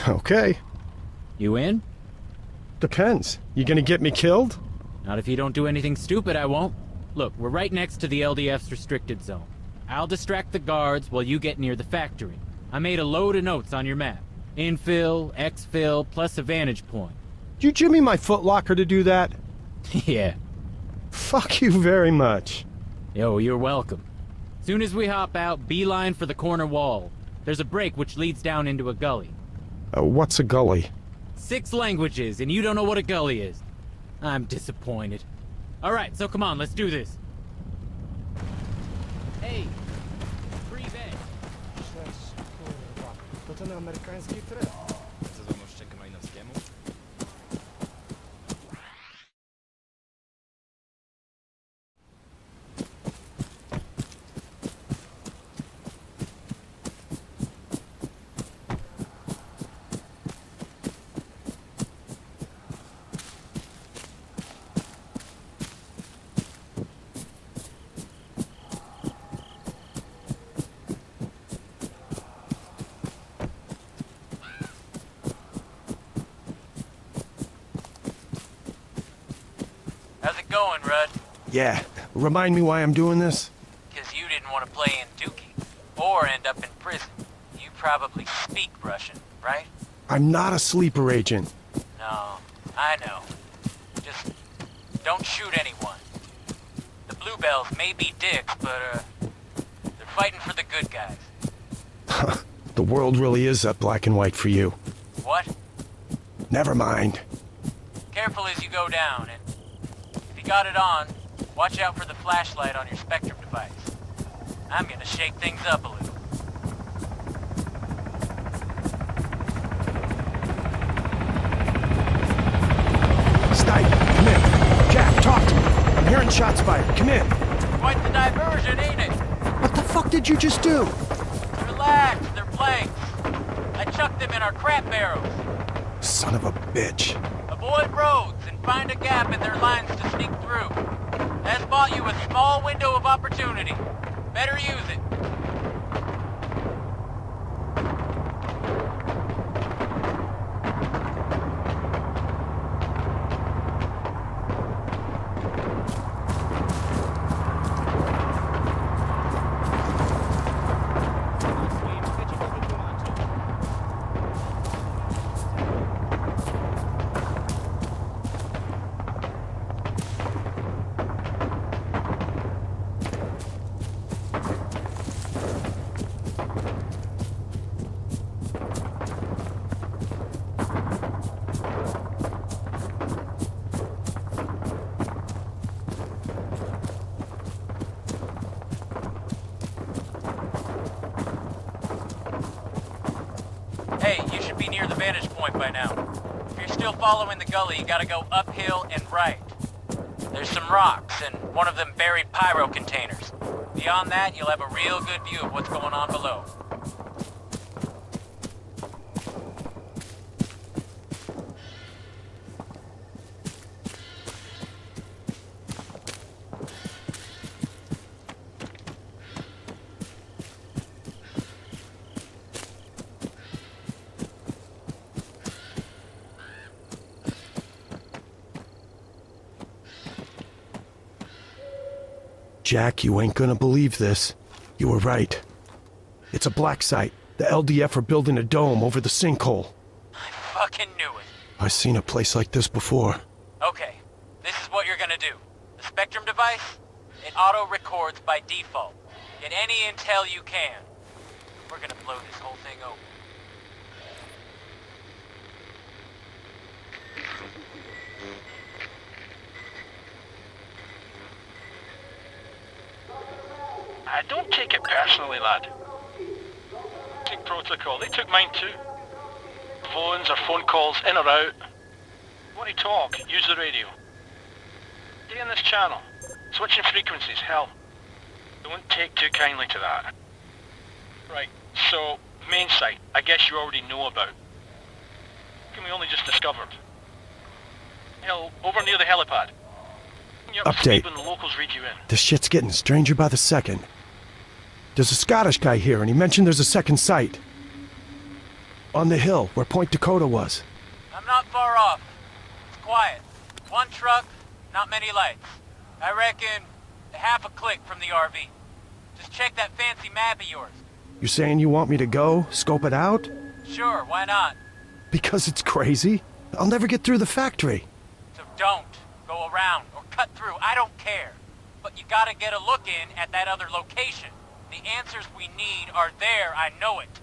Okay. You in? Depends. You gonna get me killed? Not if you don't do anything stupid, I won't. Look, we're right next to the LDF's restricted zone. I'll distract the guards while you get near the factory. I made a load of notes on your map. Infill, exfil, plus a vantage point. You jimmy my footlocker to do that? Yeah. Fuck you very much. Yo, you're welcome. Soon as we hop out, beeline for the corner wall. There's a break which leads down into a gully. What's a gully? 6 languages, and you don't know what a gully is. I'm disappointed. Alright, so come on, let's do this. Hey, free veg. How's it going, Rudd? Yeah. Remind me why I'm doing this? Because you didn't want to play in Dookie, or end up in prison. You probably speak Russian, right? I'm not a sleeper agent. No, I know. Just don't shoot anyone. The Bluebells may be dicks, but, they're fighting for the good guys. The world really is that black and white for you. What? Never mind. Careful as you go down, and if you got it on, watch out for the flashlight on your Spectrum device. I'm gonna shake things up a little. Stipe, come in. Jack, talk to me. I'm hearing shots fired. Come in. Quite the diversion, ain't it? What the fuck did you just do? Relax, they're blanks. I chucked them in our crap barrels. Son of a bitch. Avoid roads and find a gap in their lines to sneak through. That's bought you a small window of opportunity. Better use it. point by now. If you're still following the gully, you gotta go uphill and right. There's some rocks, and one of them buried pyro containers. Beyond that, you'll have a real good view of what's going on below. Jack, you ain't gonna believe this. You were right. It's a black site. The LDF are building a dome over the sinkhole. I fucking knew it. I've seen a place like this before. Okay, this is what you're gonna do. The Spectrum device, it auto-records by default. Get any intel you can. We're gonna blow this whole thing open. I don't take it personally, lad. Take protocol. They took mine too. Phones or phone calls in or out. Want to talk? Use the radio. Stay in this channel. Switching frequencies, hell. Don't take too kindly to that. Right, so, main site, I guess you already know about. We only just discovered. Hell, over near the helipad. You're Update. when the locals read you in. This shit's getting stranger by the second. There's a Scottish guy here, and he mentioned there's a second site. On the hill, where Point Dakota was. I'm not far off. It's quiet. One truck, not many lights. I reckon half a click from the RV. Just check that fancy map of yours. You saying you want me to go, scope it out? Sure, why not? Because it's crazy. I'll never get through the factory. So don't go around or cut through, I don't care. But you gotta get a look in at that other location. The answers we need are there, I know it.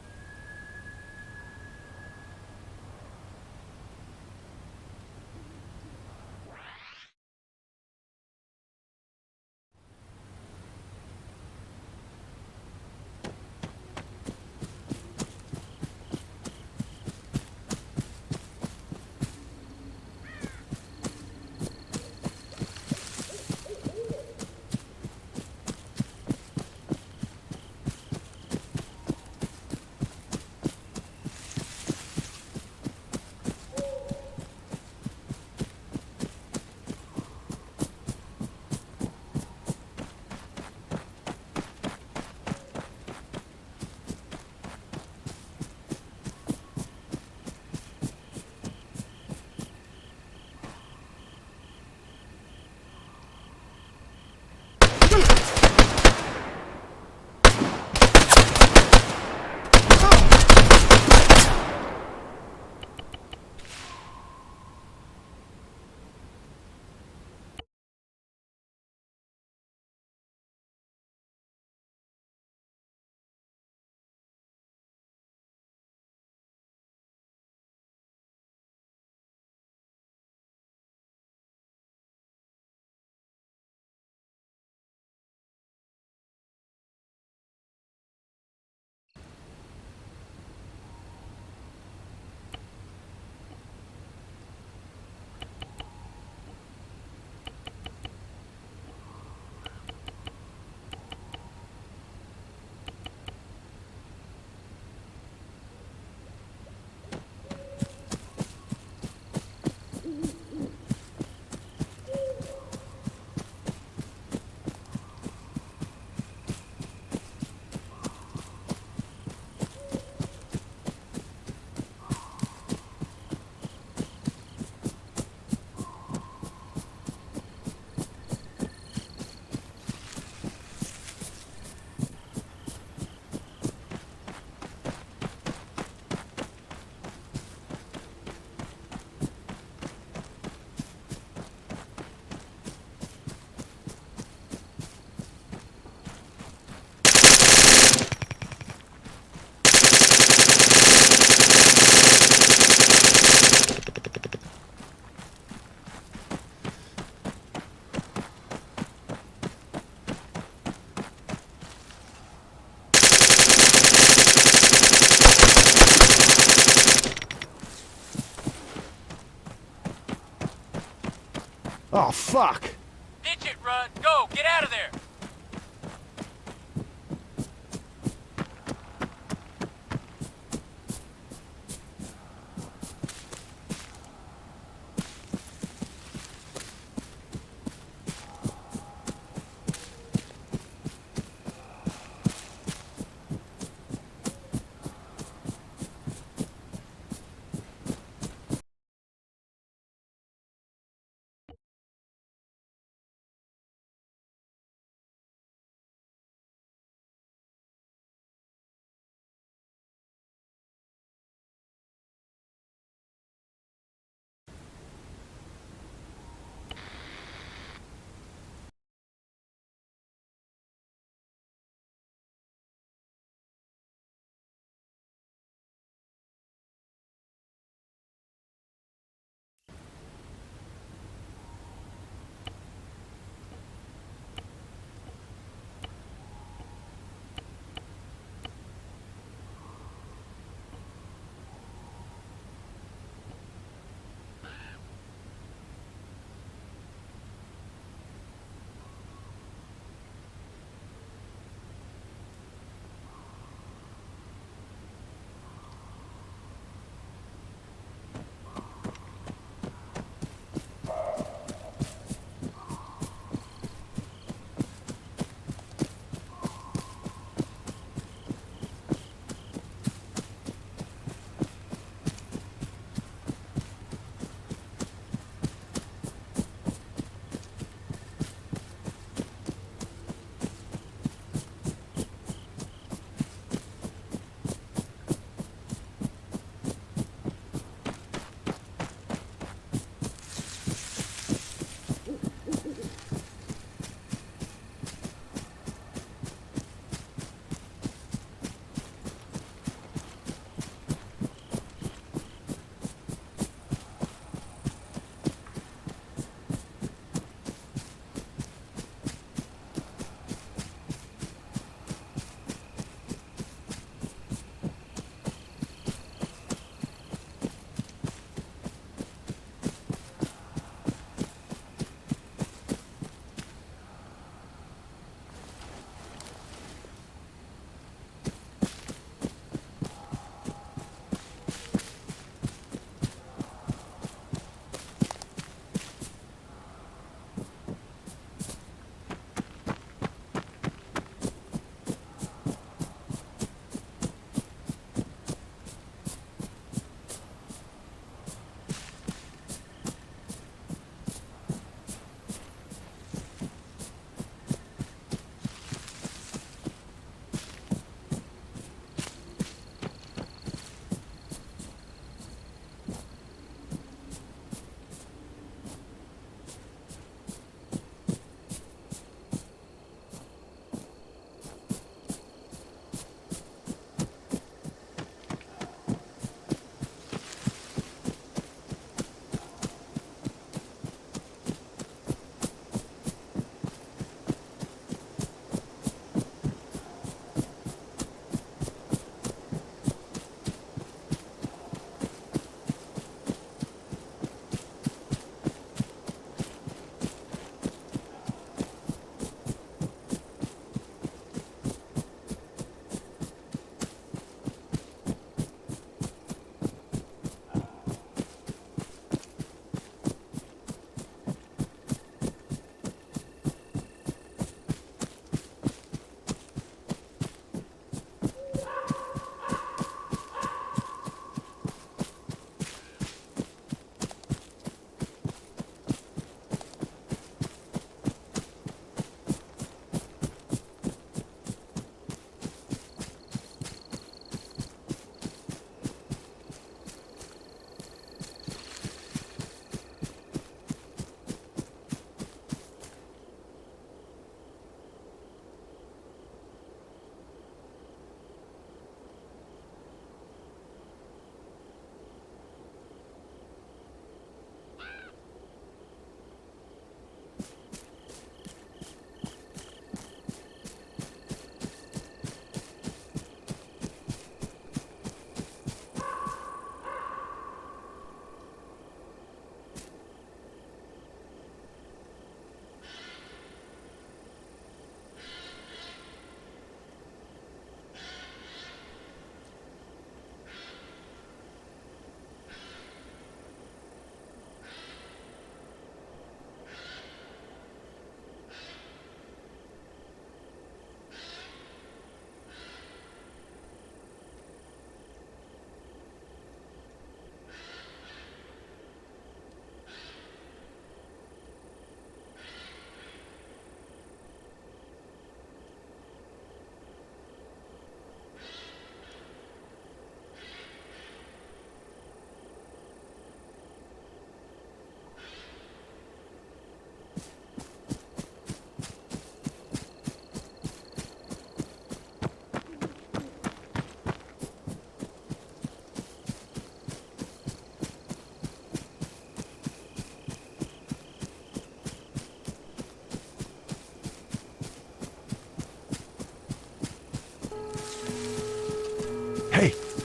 Oh, fuck! Ditch it, Rudd. Go, get out of there.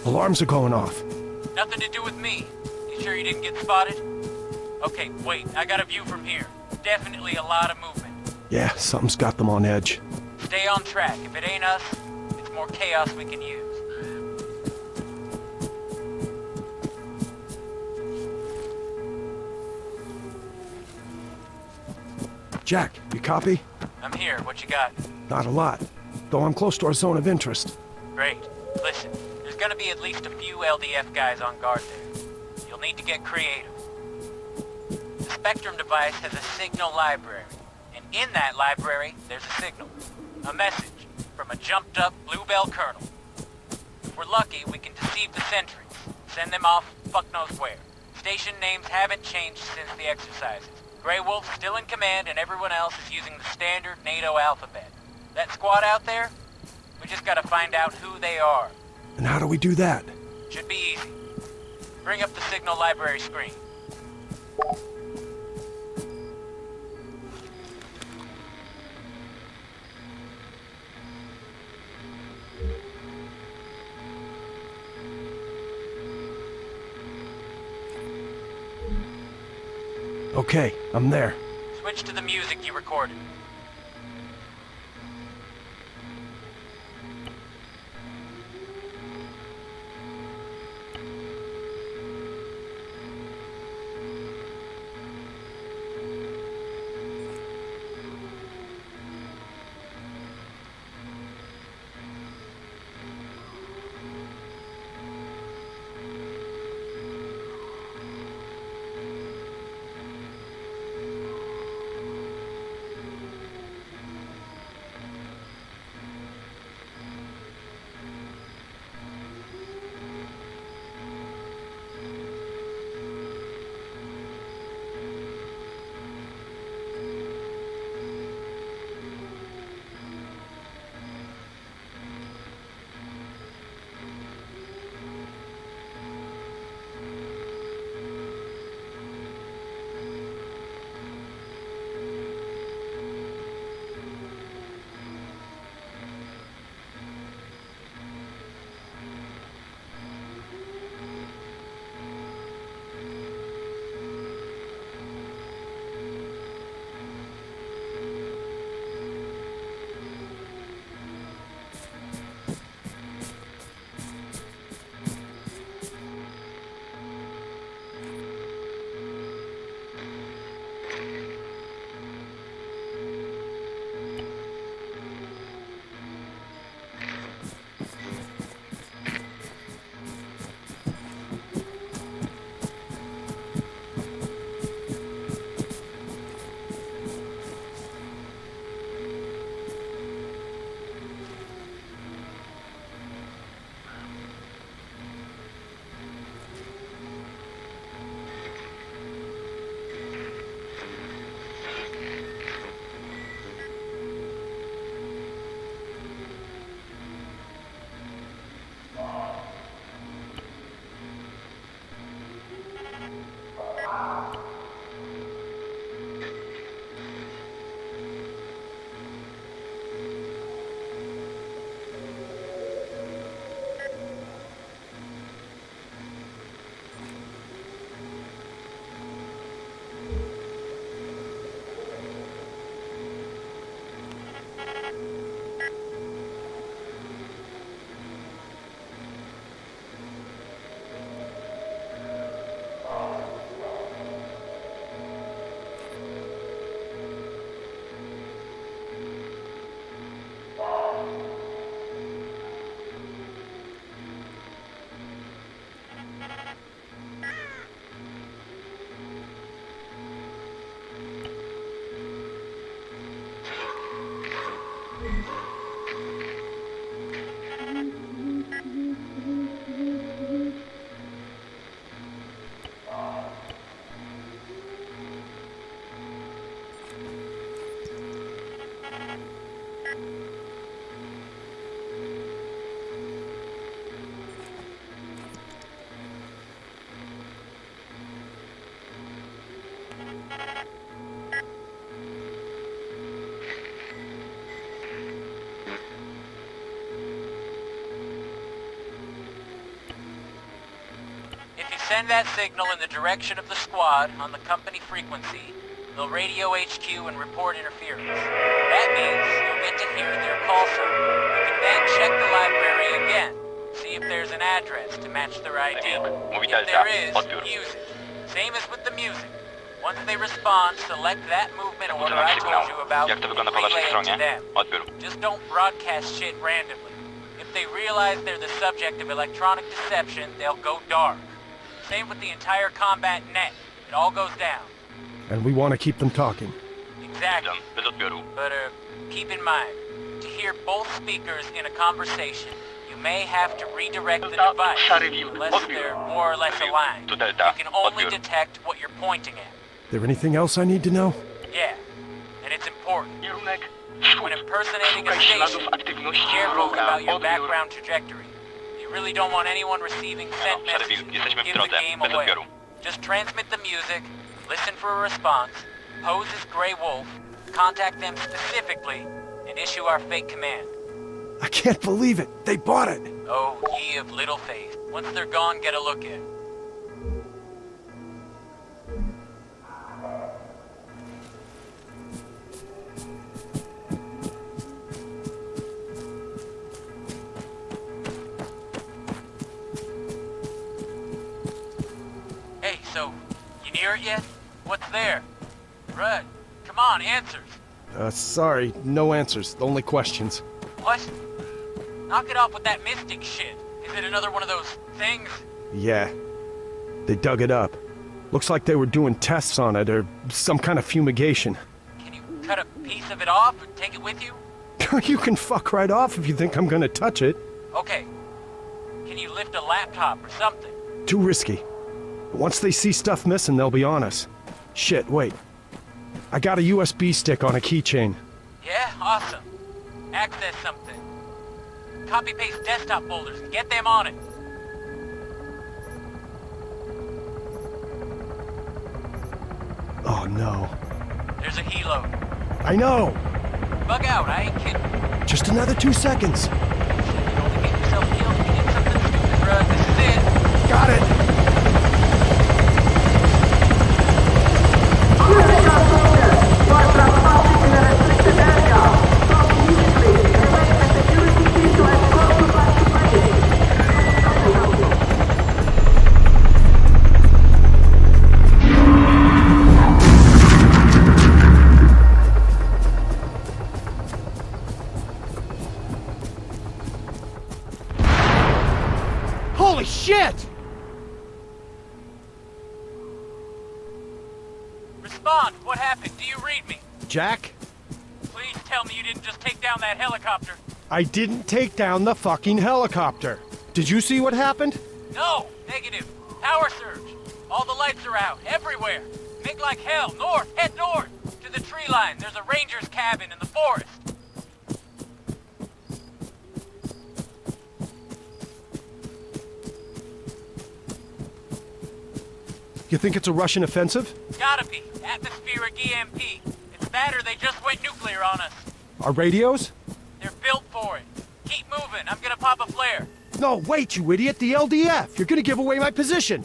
Alarms are going off. Nothing to do with me. You sure you didn't get spotted? Okay, wait, I got a view from here. Definitely a lot of movement. Yeah, something's got them on edge. Stay on track. If it ain't us, it's more chaos we can use. Jack, you copy? I'm here. What you got? Not a lot, though I'm close to our zone of interest. Great. Listen, there's gonna be at least a few LDF guys on guard there. You'll need to get creative. The Spectrum device has a signal library, and in that library, there's a signal. A message from a jumped-up Bluebell colonel. If we're lucky, we can deceive the sentries. Send them off fuck knows where. Station names haven't changed since the exercises. Grey Wolf's still in command, and everyone else is using the standard NATO alphabet. That squad out there? We just gotta find out who they are. And how do we do that? Should be easy. Bring up the signal library screen. Okay, I'm there. Switch to the music you recorded. send that signal in the direction of the squad on the company frequency. They'll radio HQ and report interference. That means you'll get to hear their call sign. You can then check the library again. See if there's an address to match their ID. If there is, use it. Same as with the music. Once they respond, select that movement order I told you about and relay it to them. Just don't broadcast shit randomly. If they realize they're the subject of electronic deception, they'll go dark. Same with the entire combat net. It all goes down. And we want to keep them talking. Exactly. But keep in mind, to hear both speakers in a conversation, you may have to redirect the device unless they're more or less aligned. You can only detect what you're pointing at. There anything else I need to know? Yeah, and it's important. When impersonating a station, be careful about your background trajectory. You really don't want anyone receiving sent messages that give the game away. Just transmit the music, listen for a response, pose as Grey Wolf, contact them specifically, and issue our fake command. I can't believe it. They bought it. Oh, ye of little faith. Once they're gone, get a look in. Hey, so, you near it yet? What's there? Rudd, come on, answers. Sorry, no answers, only questions. What? Knock it off with that mystic shit. Is it another one of those things? Yeah. They dug it up. Looks like they were doing tests on it, or some kind of fumigation. Can you cut a piece of it off and take it with you? You can fuck right off if you think I'm gonna touch it. Okay. Can you lift a laptop or something? Too risky. Once they see stuff missing, they'll be on us. Shit, wait. I got a USB stick on a keychain. Yeah, awesome. Access something. Copy-paste desktop folders and get them on it. Oh no. There's a helo. I know! Bug out, I ain't kidding. Just another 2 seconds. You only get yourself killed if you did something stupid, Rudd. This is it. Got it! Holy shit! Respond. What happened? Do you read me? Jack? Please tell me you didn't just take down that helicopter. I didn't take down the fucking helicopter. Did you see what happened? No. Negative. Power surge. All the lights are out. Everywhere. Make like hell. North. Head north. To the tree line. There's a ranger's cabin in the forest. You think it's a Russian offensive? Gotta be. Atmospheric EMP. It's that or they just went nuclear on us. Our radios? They're built for it. Keep moving. I'm gonna pop a flare. No, wait, you idiot. The LDF. You're gonna give away my position.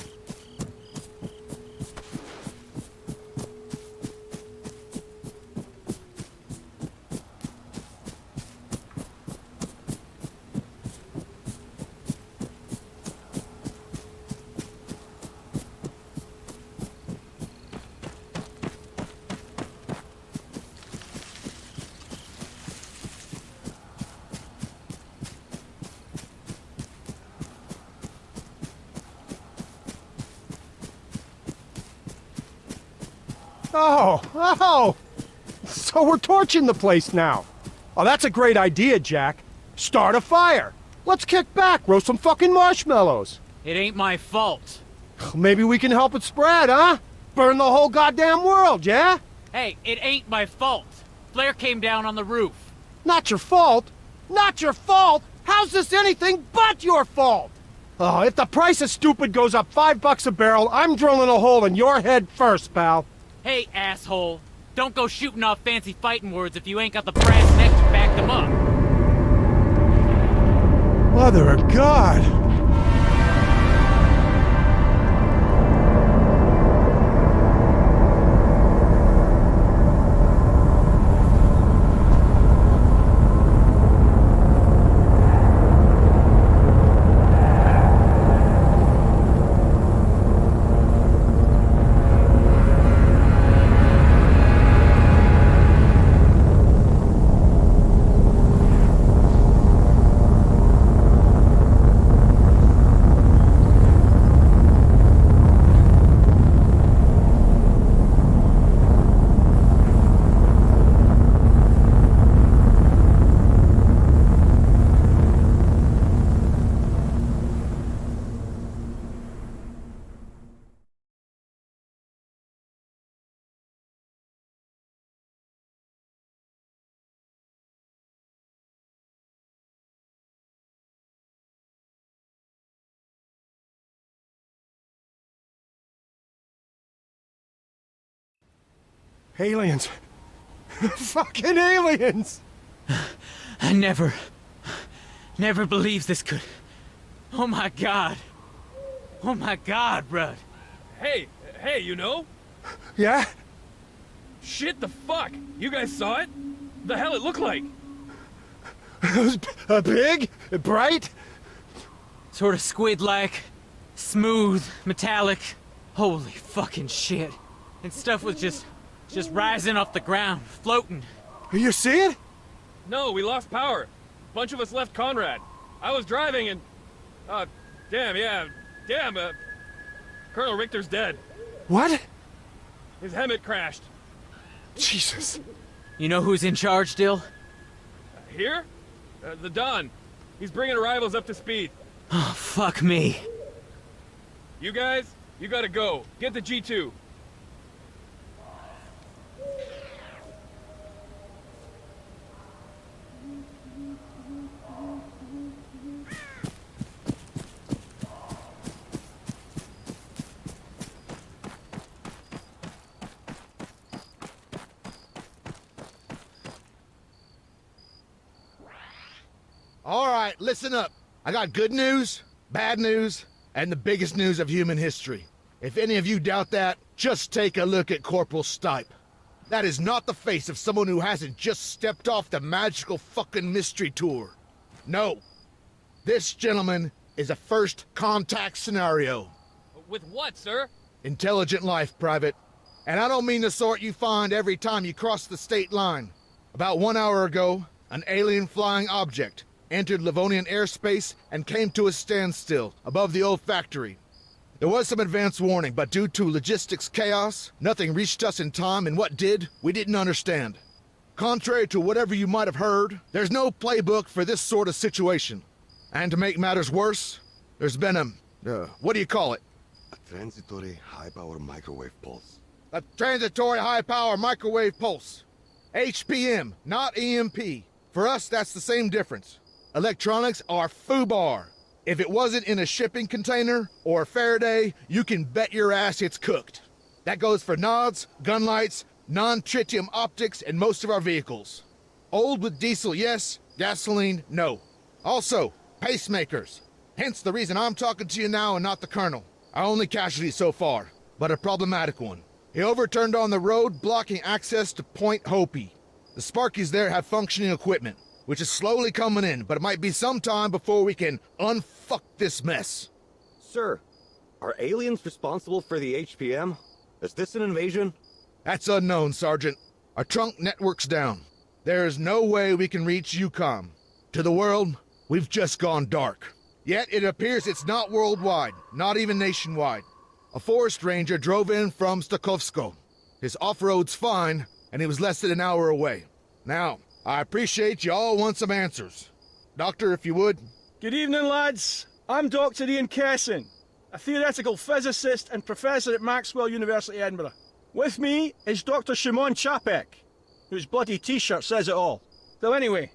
Oh! So we're torching the place now. Oh, that's a great idea, Jack. Start a fire. Let's kick back, roast some fucking marshmallows. It ain't my fault. Maybe we can help it spread, huh? Burn the whole goddamn world, yeah? Hey, it ain't my fault. Flare came down on the roof. Not your fault. Not your fault? How's this anything but your fault? Oh, if the price of stupid goes up $5 a barrel, I'm drilling a hole in your head first, pal. Hey, asshole. Don't go shooting off fancy fighting words if you ain't got the brass neck to back them up. Mother of God. Aliens. Fucking aliens! I never believed this could... Oh my god, bruh. Hey, you know? Yeah? Shit, the fuck? You guys saw it? The hell it looked like? It was big, bright. Sort of squid-like, smooth, metallic. Holy fucking shit. And stuff was just rising off the ground, floating. You see it? No, we lost power. Bunch of us left Conrad. I was driving and... Colonel Richter's dead. What? His Hemet crashed. Jesus. You know who's in charge, Dill? Here? The Don. He's bringing arrivals up to speed. Oh, fuck me. You guys, you gotta go. Get the G2. All right, listen up. I got good news, bad news, and the biggest news of human history. If any of you doubt that, just take a look at Corporal Stipe. That is not the face of someone who hasn't just stepped off the magical fucking mystery tour. No. This gentleman is a first contact scenario. With what, sir? Intelligent life, Private. And I don't mean the sort you find every time you cross the state line. About 1 hour ago, an alien flying object entered Livonian airspace and came to a standstill above the old factory. There was some advance warning, but due to logistics chaos, nothing reached us in time, and what did, we didn't understand. Contrary to whatever you might have heard, there's no playbook for this sort of situation. And to make matters worse, there's been what do you call it? A transitory high-power microwave pulse. A transitory high-power microwave pulse. HPM, not EMP. For us, that's the same difference. Electronics are FUBAR. If it wasn't in a shipping container or a Faraday, you can bet your ass it's cooked. That goes for nods, gun lights, non-tritium optics, and most of our vehicles. Old with diesel, yes. Gasoline, no. Also, pacemakers. Hence the reason I'm talking to you now and not the Colonel. Our only casualty so far, but a problematic one. He overturned on the road, blocking access to Point Hopi. The Sparkies there have functioning equipment, which is slowly coming in, but it might be some time before we can unfuck this mess. Sir, are aliens responsible for the HPM? Is this an invasion? That's unknown, Sergeant. Our trunk network's down. There is no way we can reach UCOM. To the world, we've just gone dark. Yet it appears it's not worldwide, not even nationwide. A forest ranger drove in from Stokowsko. His off-road's fine, and he was less than an hour away. Now, I appreciate you all want some answers. Doctor, if you would. Good evening, lads. I'm Dr. Ian Kesson, a theoretical physicist and professor at Maxwell University, Edinburgh. With me is Dr. Shimon Chapek, whose bloody t-shirt says it all. So anyway,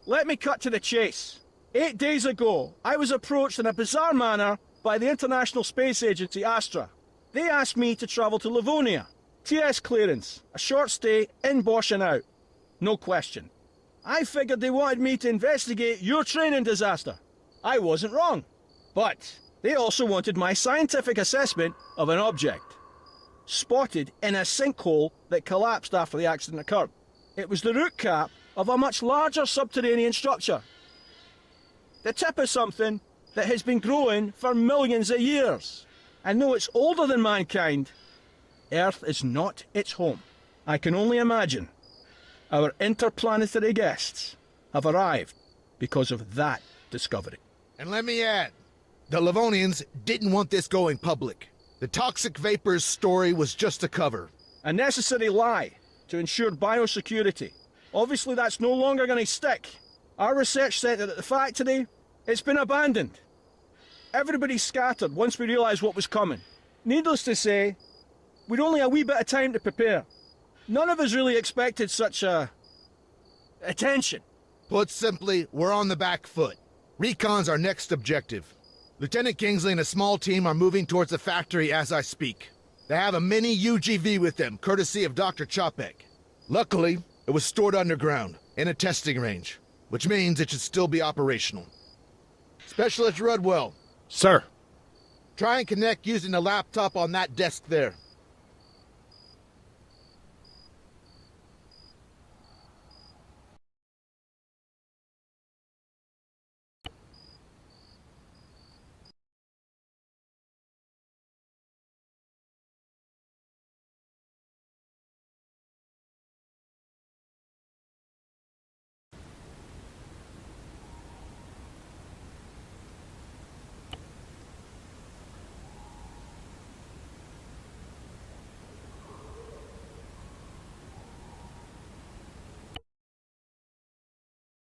let me cut to the chase. 8 days ago, I was approached in a bizarre manner by the International Space Agency, Astra. They asked me to travel to Livonia. TS clearance, a short stay, in Bosch and out. No question. I figured they wanted me to investigate your training disaster. I wasn't wrong. But they also wanted my scientific assessment of an object spotted in a sinkhole that collapsed after the accident occurred. It was the root cap of a much larger subterranean structure. The tip of something that has been growing for millions of years. And though it's older than mankind, Earth is not its home. I can only imagine our interplanetary guests have arrived because of that discovery. And let me add, the Livonians didn't want this going public. The toxic vapors story was just a cover. A necessary lie to ensure biosecurity. Obviously that's no longer going to stick. Our research centre at the factory, it's been abandoned. Everybody scattered once we realised what was coming. Needless to say, we'd only a wee bit of time to prepare. None of us really expected such attention. Put simply, we're on the back foot. Recon's our next objective. Lieutenant Kingsley and a small team are moving towards the factory as I speak. They have a mini UGV with them, courtesy of Dr. Chopek. Luckily, it was stored underground, in a testing range, which means it should still be operational. Specialist Rudwell. Sir. Try and connect using the laptop on that desk there.